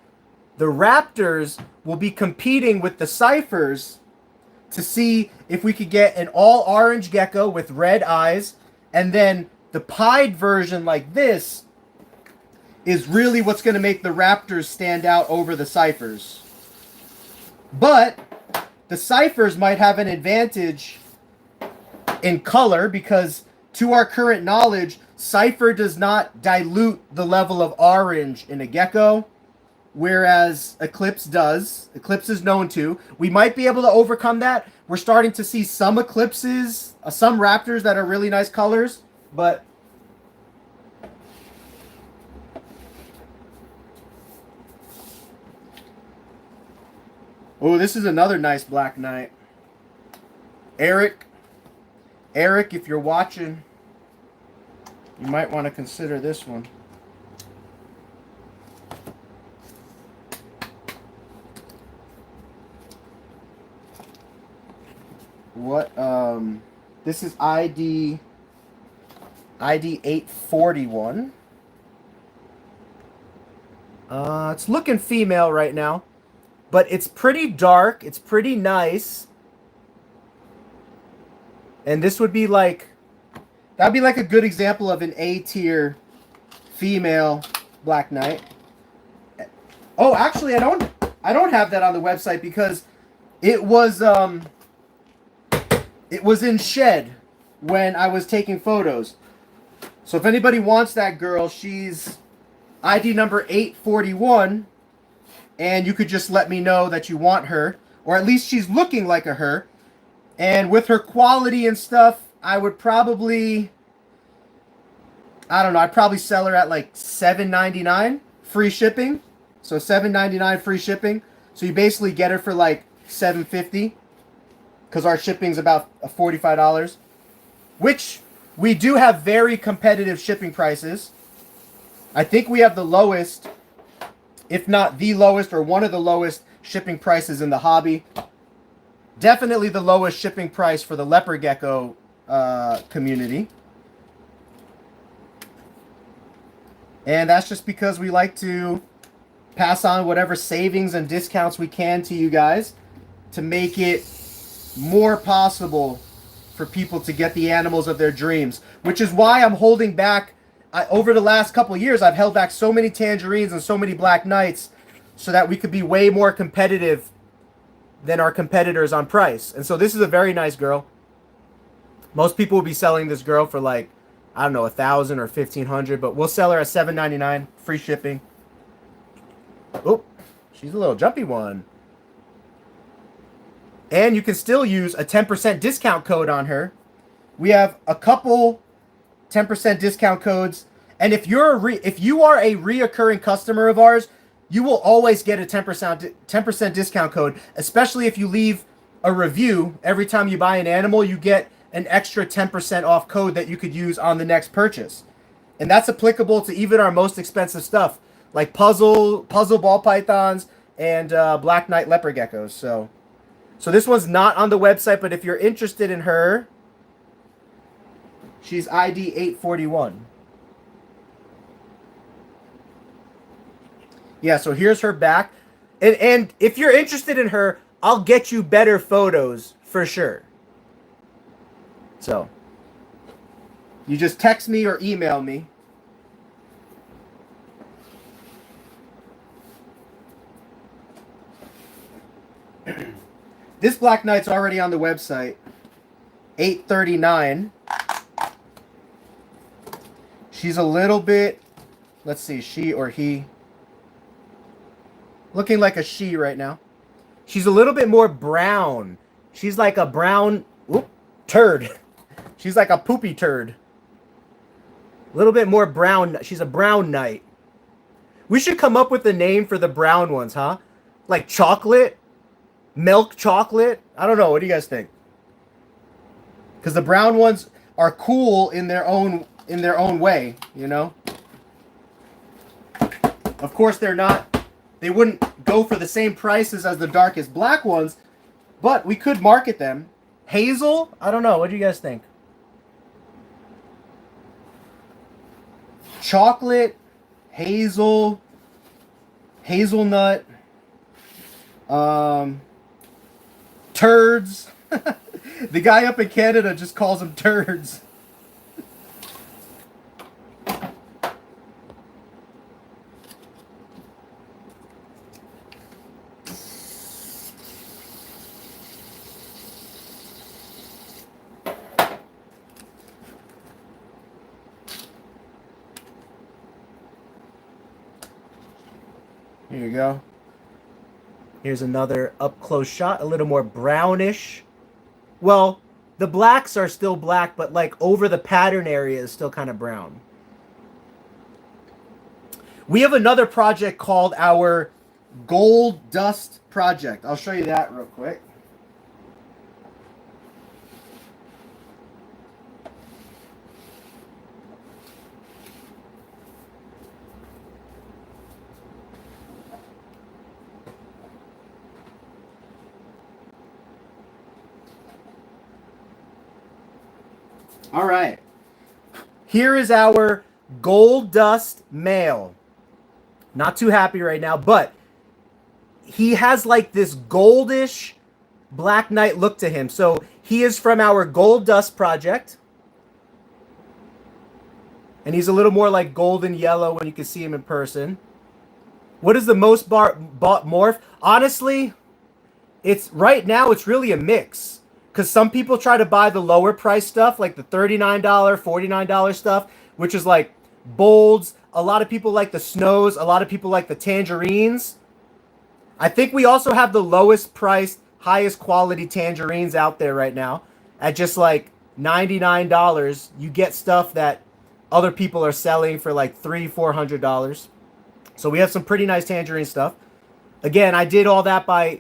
the Raptors will be competing with the Cyphers to see if we could get an all orange gecko with red eyes, and then the pied version like this is really what's going to make the Raptors stand out over the Cyphers. But the Cyphers might have an advantage in color because, to our current knowledge, Cypher does not dilute the level of orange in a gecko, whereas Eclipse does. Eclipse is known to. We might be able to overcome that. We're starting to see some Eclipses, some Raptors that are really nice colors, but oh, this is another nice Black Knight. Eric, if you're watching, you might want to consider this one. What, this is ID 841. It's looking female right now, but it's pretty dark. It's pretty nice. And this would be like, that'd be like a good example of an A tier female Black Knight. Oh, actually, I don't have that on the website because it was in shed when I was taking photos. So if anybody wants that girl, she's ID number 841, and you could just let me know that you want her, or at least she's looking like a her. And with her quality and stuff, I would probably, I don't know, I'd probably sell her at like $7.99 free shipping. So $7.99 free shipping. So you basically get her for like $7.50 because our shipping's about $45, which we do have very competitive shipping prices. I think we have the lowest, if not the lowest, or one of the lowest shipping prices in the hobby. Definitely the lowest shipping price for the leopard gecko community. And that's just because we like to pass on whatever savings and discounts we can to you guys to make it more possible for people to get the animals of their dreams, which is why I'm holding back. Over the last couple of years, I've held back so many tangerines and so many black knights so that we could be way more competitive than our competitors on price. And so this is a very nice girl. Most people will be selling this girl for like, I don't know, 1,000 or 1,500, but we'll sell her at $7.99, free shipping. Oh, she's a little jumpy one. And you can still use a 10% discount code on her. We have a couple 10% discount codes. And if you are a reoccurring customer of ours, you will always get a 10% discount code, especially if you leave a review. Every time you buy an animal, you get an extra 10% off code that you could use on the next purchase. And that's applicable to even our most expensive stuff, like puzzle ball pythons and Black Knight leopard geckos. So this one's not on the website, but if you're interested in her, she's ID 841. Yeah, so here's her back. And if you're interested in her, I'll get you better photos for sure. So, you just text me or email me. This Black Knight's already on the website. 839. She's a little bit, let's see, she or he. Looking like a she right now. She's a little bit more brown. She's like a brown turd. She's like a poopy turd. A little bit more brown. She's a brown knight. We should come up with a name for the brown ones, huh? Like chocolate? Milk chocolate? I don't know. What do you guys think? Because the brown ones are cool in their own way, you know? Of course, they're not. They wouldn't go for the same prices as the darkest black ones, but we could market them. Hazel? I don't know. What do you guys think? Chocolate, hazel, hazelnut, turds. The guy up in Canada just calls them turds. Here you go. Here's another up-close shot, a little more brownish. Well, the blacks are still black, but like over the pattern area is still kind of brown. We have another project called our Gold Dust Project. I'll show you that real quick. All right. Here is our Gold Dust male. Not too happy right now, but he has like this goldish Black Knight look to him. So he is from our Gold Dust project. And he's a little more like golden yellow when you can see him in person. What is the most bought morph? Honestly, right now it's really a mix. Because some people try to buy the lower price stuff, like the $39, $49 stuff, which is like bolds. A lot of people like the snows. A lot of people like the tangerines. I think we also have the lowest priced, highest quality tangerines out there right now. At just like $99, you get stuff that other people are selling for like $300, $400. So we have some pretty nice tangerine stuff. Again, I did all that by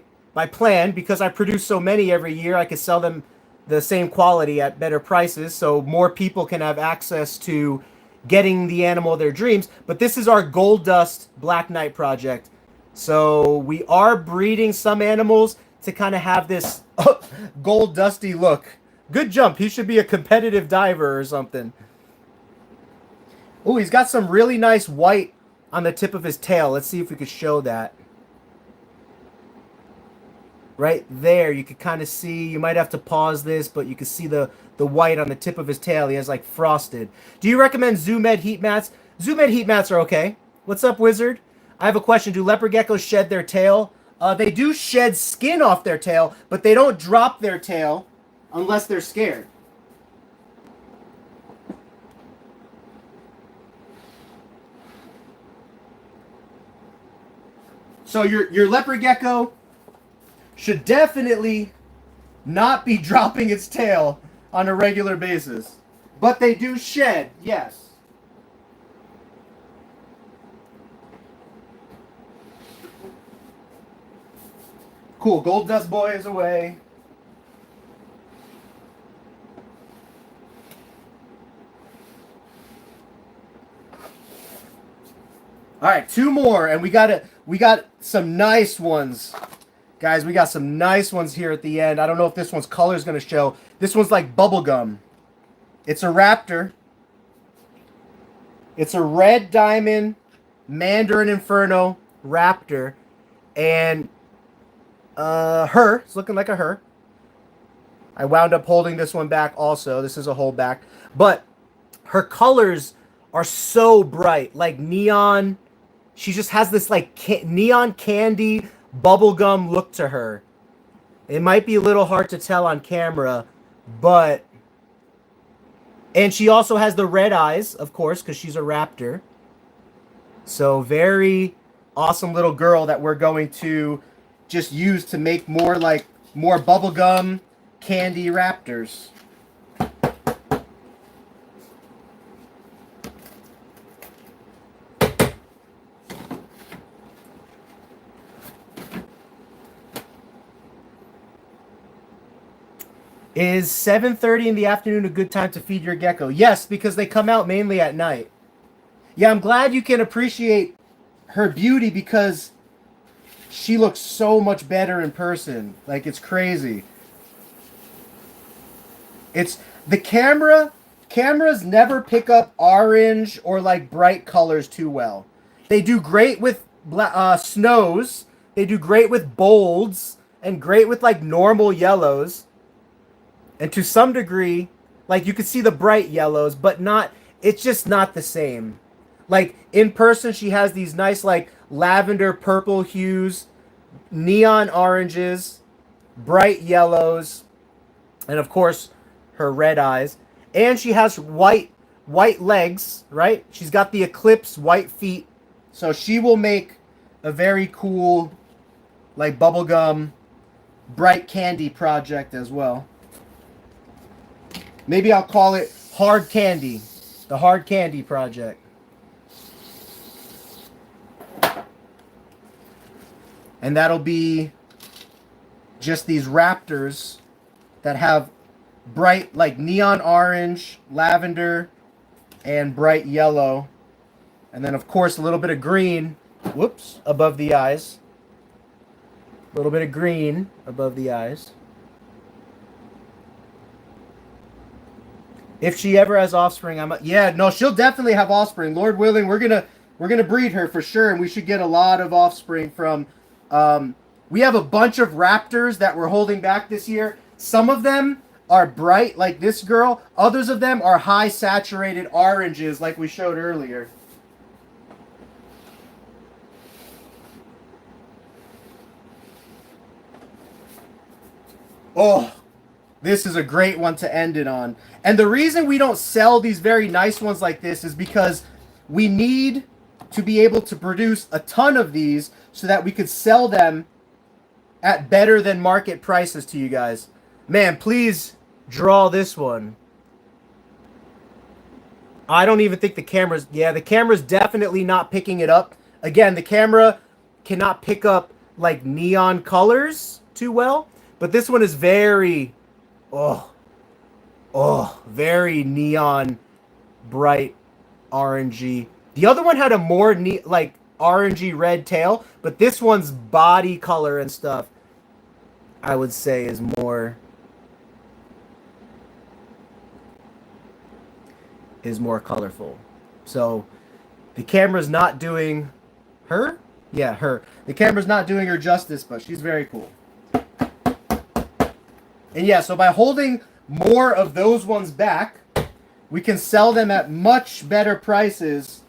plan, because I produce so many every year. I can sell them the same quality at better prices, so more people can have access to getting the animal of their dreams. But this is our Gold Dust Black Knight project. So we are breeding some animals to kind of have this gold dusty look. Good jump. He should be a competitive diver or something. Oh, he's got some really nice white on the tip of his tail. Let's see if we could show that. right there. You could kind of see, you might have to pause this, but you can see the white on the tip of his tail. He has like frosted. Do you recommend Zoom Ed heat mats? Zoom Ed heat mats are okay. What's up, Wizard? I have a question. Do leopard geckos shed their tail? They do shed skin off their tail, but they don't drop their tail unless they're scared. So your leopard gecko should definitely not be dropping its tail on a regular basis. But they do shed, yes. Cool, Gold Dust Boy is away. All right, 2 more, and we got some nice ones. Guys, we got some nice ones here at the end. I don't know if this one's color is going to show. This one's like bubblegum. It's a raptor. It's a red diamond Mandarin Inferno raptor. And her. It's looking like a her. I wound up holding this one back also. This is a hold back. But her colors are so bright. Like neon. She just has this like neon candy bubblegum look to her. It might be a little hard to tell on camera, but... And she also has the red eyes, of course, because she's a raptor. So very awesome little girl that we're going to just use to make more bubblegum candy raptors. Is 7:30 in the afternoon a good time to feed your gecko? Yes, because they come out mainly at night. Yeah, I'm glad you can appreciate her beauty because she looks so much better in person. Like, it's crazy. It's the cameras never pick up orange or like bright colors too well. They do great with snows. They do great with bolds and great with like normal yellows. And to some degree, like you can see the bright yellows, but not, it's just not the same. Like in person, she has these nice like lavender purple hues, neon oranges, bright yellows, and of course her red eyes. And she has white legs, right? She's got the Eclipse white feet. So she will make a very cool like bubblegum bright candy project as well. Maybe I'll call it Hard Candy. The Hard Candy Project. And that'll be just these raptors that have bright, like neon orange, lavender, and bright yellow. And then, of course, a little bit of green. Whoops. Above the eyes. A little bit of green above the eyes. If she ever has offspring, she'll definitely have offspring. Lord willing, we're gonna breed her for sure, and we should get a lot of offspring from. We have a bunch of raptors that we're holding back this year. Some of them are bright, like this girl. Others of them are high saturated oranges, like we showed earlier. Oh. This is a great one to end it on. And the reason we don't sell these very nice ones like this is because we need to be able to produce a ton of these so that we could sell them at better than market prices to you guys. Man, please draw this one. I don't even think the camera's... Yeah, the camera's definitely not picking it up. Again, the camera cannot pick up like neon colors too well. But this one is very... very neon, bright, orangey. The other one had a more like orangey red tail, but this one's body color and stuff, I would say, is more colorful. So the camera's not doing her. Yeah, her. The camera's not doing her justice, but she's very cool. And yeah, so by holding more of those ones back, we can sell them at much better prices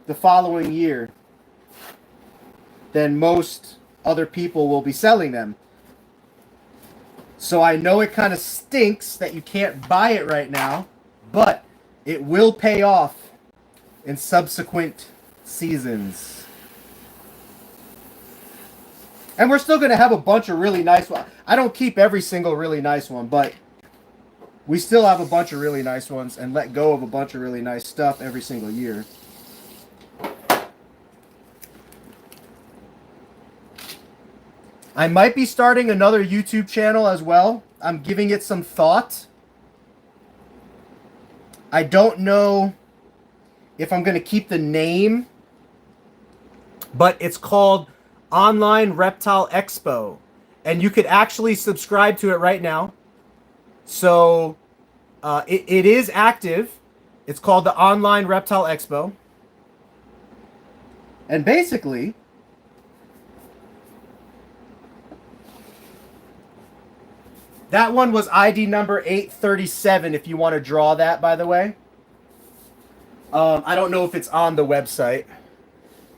the following year than most other people will be selling them. So I know it kind of stinks that you can't buy it right now, but it will pay off in subsequent seasons. And we're still going to have a bunch of really nice ones. I don't keep every single really nice one, but we still have a bunch of really nice ones and let go of a bunch of really nice stuff every single year. I might be starting another YouTube channel as well. I'm giving it some thought. I don't know if I'm going to keep the name, but it's called Online Reptile Expo. And you could actually subscribe to it right now. So it is active. It's called the Online Reptile Expo. And basically, that one was ID number 837 if you want to draw that, by the way. I don't know if it's on the website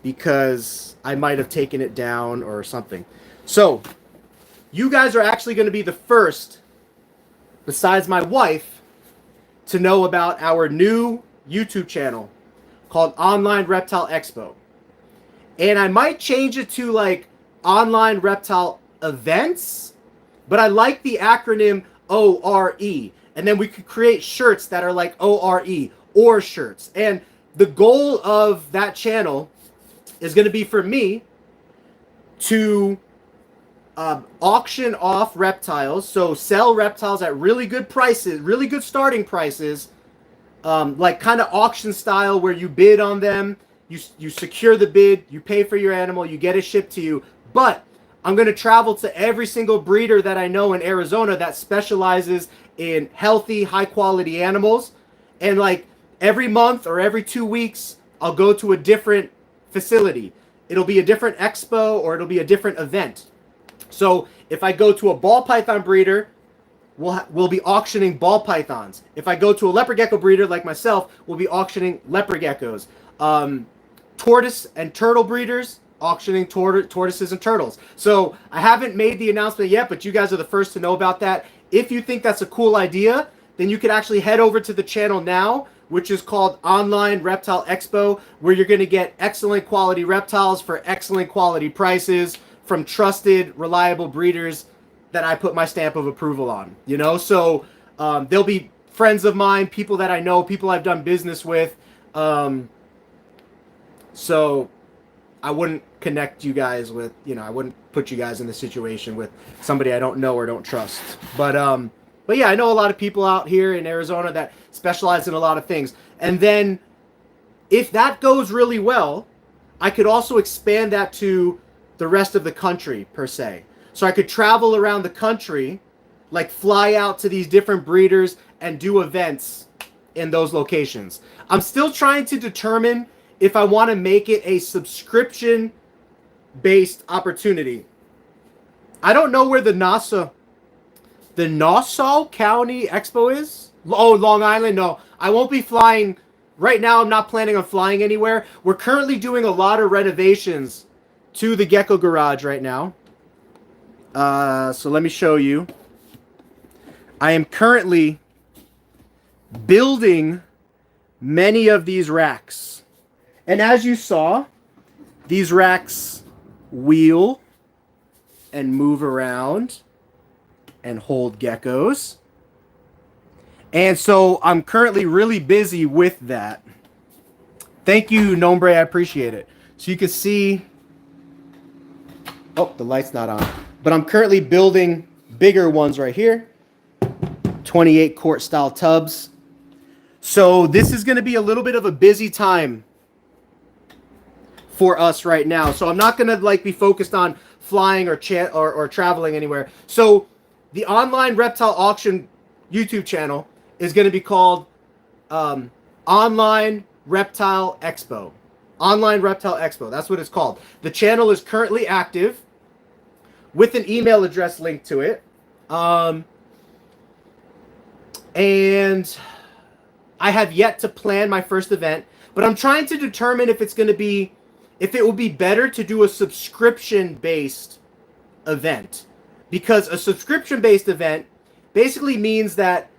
because I might have taken it down or something. So, you guys are actually going to be the first, besides my wife, to know about our new YouTube channel called Online Reptile Expo. And I might change it to like Online Reptile Events, but I like the acronym ORE. And then we could create shirts that are like ORE, or shirts. And the goal of that channel is going to be for me to auction off reptiles. So sell reptiles at really good prices, really good starting prices. Like kind of auction style where you bid on them. You secure the bid, you pay for your animal, you get it shipped to you. But I'm going to travel to every single breeder that I know in Arizona that specializes in healthy, high-quality animals. And like every month or every 2 weeks, I'll go to a different facility. It'll be a different expo or it'll be a different event. So if I go to a ball python breeder, we'll be auctioning ball pythons. If I go to a leopard gecko breeder like myself, we'll be auctioning leopard geckos. Tortoise and turtle breeders, auctioning tortoises and turtles. So I haven't made the announcement yet, but you guys are the first to know about that. If you think that's a cool idea, then you could actually head over to the channel now, which is called Online Reptile Expo, where you're going to get excellent quality reptiles for excellent quality prices from trusted, reliable breeders that I put my stamp of approval on. You know, so they'll be friends of mine, people that I know, people I've done business with. So I wouldn't connect you guys with, you know, I wouldn't put you guys in the situation with somebody I don't know or don't trust. But yeah, I know a lot of people out here in Arizona that specialize in a lot of things. And then if that goes really well, I could also expand that to the rest of the country per se. So I could travel around the country, like fly out to these different breeders and do events in those locations. I'm still trying to determine if I want to make it a subscription-based opportunity. I don't know where the Nassau County Expo is. Oh, Long Island? No, I won't be flying. Right now, I'm not planning on flying anywhere. We're currently doing a lot of renovations to the Gecko Garage right now. So let me show you. I am currently building many of these racks. And as you saw, these racks wheel and move around and hold geckos. And so I'm currently really busy with that. Thank you, Nombre. I appreciate it. So you can see... Oh, the light's not on. But I'm currently building bigger ones right here. 28 quart style tubs. So this is going to be a little bit of a busy time for us right now. So I'm not going to like be focused on flying or traveling anywhere. So the Online Reptile Auction YouTube channel is going to be called Online Reptile Expo. Online Reptile Expo. That's what it's called. The channel is currently active with an email address linked to it. And I have yet to plan my first event, but I'm trying to determine if it would be better to do a subscription-based event. Because a subscription-based event basically means that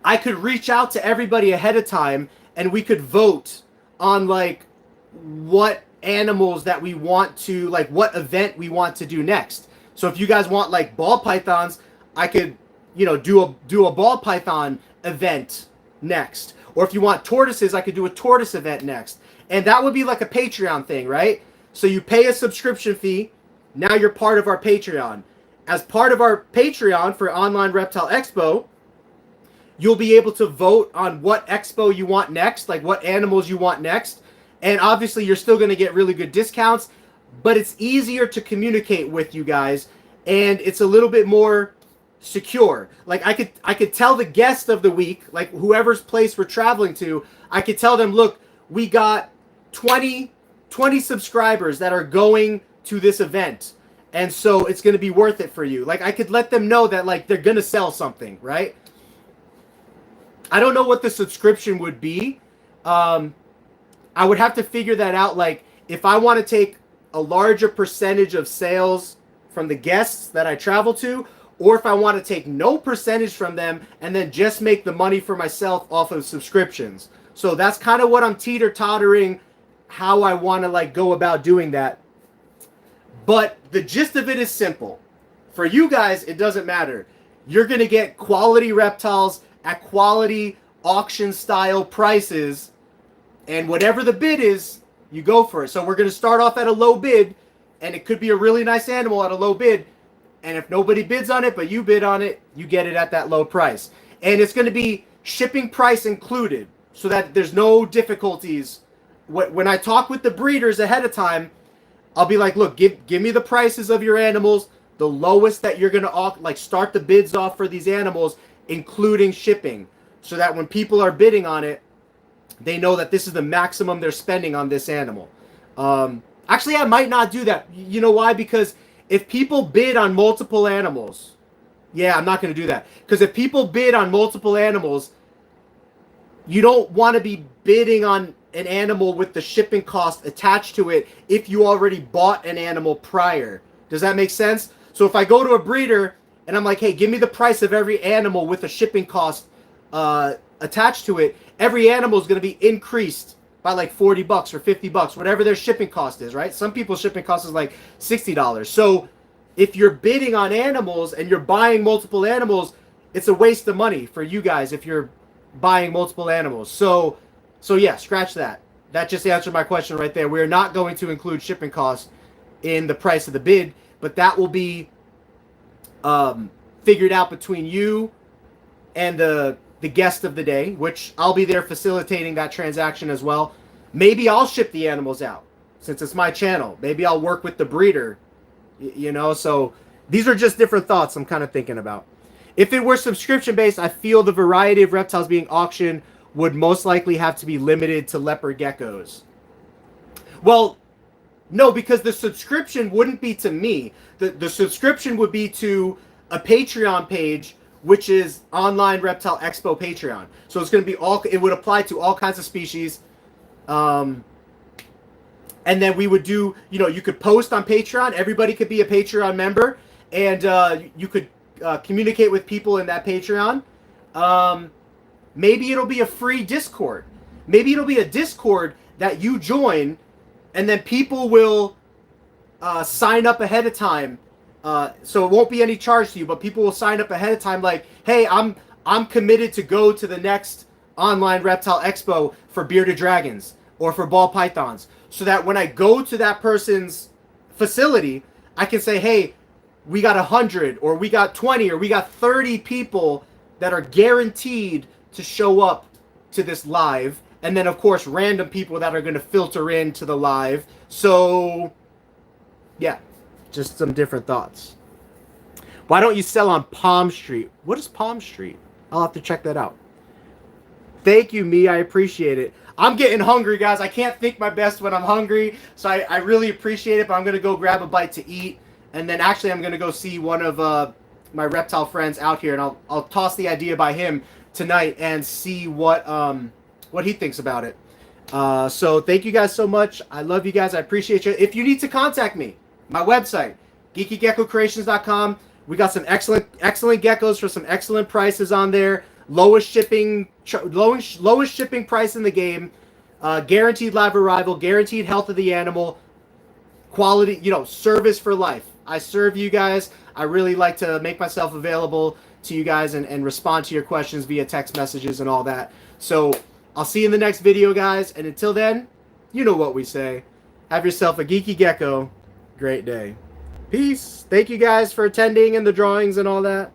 I could reach out to everybody ahead of time and we could vote on like what animals that we want to, like what event we want to do next. So if you guys want like ball pythons, I could, do a ball python event next. Or if you want tortoises, I could do a tortoise event next. And that would be like a Patreon thing, right? So you pay a subscription fee. Now you're part of our Patreon. As part of our Patreon for Online Reptile Expo, you'll be able to vote on what expo you want next, like what animals you want next. And obviously you're still going to get really good discounts, but it's easier to communicate with you guys and it's a little bit more secure. Like I could tell the guest of the week, like whoever's place we're traveling to, I could tell them, look, we got 20 subscribers that are going to this event. And so it's going to be worth it for you. Like I could let them know that like they're going to sell something, right? I don't know what the subscription would be. I would have to figure that out. Like if I want to take a larger percentage of sales from the guests that I travel to, or if I want to take no percentage from them and then just make the money for myself off of subscriptions. So that's kind of what I'm teeter-tottering how I want to like go about doing that. But the gist of it is simple. For you guys, it doesn't matter. You're going to get quality reptiles at quality auction style prices, and whatever the bid is, you go for it. So we're going to start off at a low bid, and it could be a really nice animal at a low bid, and if nobody bids on it but you bid on it, you get it at that low price. And it's going to be shipping price included so that there's no difficulties. When I talk with the breeders ahead of time, I'll be like, look, give me the prices of your animals, the lowest that you're going to like start the bids off for these animals, including shipping, so that when people are bidding on it, they know that this is the maximum they're spending on this animal. Actually, I might not do that. You know why? Because if people bid on multiple animals, I'm not going to do that. Because if people bid on multiple animals, you don't want to be bidding on an animal with the shipping cost attached to it if you already bought an animal prior. Does that make sense? So if I go to a breeder and I'm like, hey, give me the price of every animal with a shipping cost attached to it, every animal is going to be increased by like $40 or $50, whatever their shipping cost is, right? Some people's shipping cost is like $60. So if you're bidding on animals and you're buying multiple animals, it's a waste of money for you guys if you're buying multiple animals. So yeah, scratch that. That just answered my question right there. We're not going to include shipping costs in the price of the bid, but that will be figured out between you and the guest of the day, which I'll be there facilitating that transaction as well. Maybe I'll ship the animals out since it's my channel. Maybe I'll work with the breeder, so these are just different thoughts I'm kind of thinking about. If it were subscription based, I feel the variety of reptiles being auctioned would most likely have to be limited to leopard geckos. Well, no, because the subscription wouldn't be to me. The subscription would be to a Patreon page, which is Online Reptile Expo Patreon. So it's going to be it would apply to all kinds of species. And then we would do, you could post on Patreon. Everybody could be a Patreon member. And you could communicate with people in that Patreon. Maybe it'll be a free Discord. Maybe it'll be a Discord that you join, and then people will sign up ahead of time. So it won't be any charge to you, but people will sign up ahead of time like, hey, I'm committed to go to the next Online Reptile Expo for bearded dragons or for ball pythons. So that when I go to that person's facility, I can say, hey, we got 100 or we got 20 or we got 30 people that are guaranteed to show up to this live. And then, of course, random people that are going to filter into the live. So, yeah, just some different thoughts. Why don't you sell on Palm Street? What is Palm Street? I'll have to check that out. Thank you, Me. I appreciate it. I'm getting hungry, guys. I can't think my best when I'm hungry. So I really appreciate it, but I'm going to go grab a bite to eat. And then actually I'm going to go see one of my reptile friends out here, and I'll toss the idea by him tonight and see what he thinks about it. So thank you guys so much. I love you guys. I appreciate you. If you need to contact me, my website, geekygeckocreations.com. We got some excellent geckos for some excellent prices on there. Lowest shipping price in the game. Guaranteed live arrival, guaranteed health of the animal, quality, service for life. I serve you guys. I really like to make myself available to you guys and respond to your questions via text messages and all that. So I'll see you in the next video, guys. And until then, you know what we say. Have yourself a geeky gecko great day. Peace. Thank you guys for attending and the drawings and all that.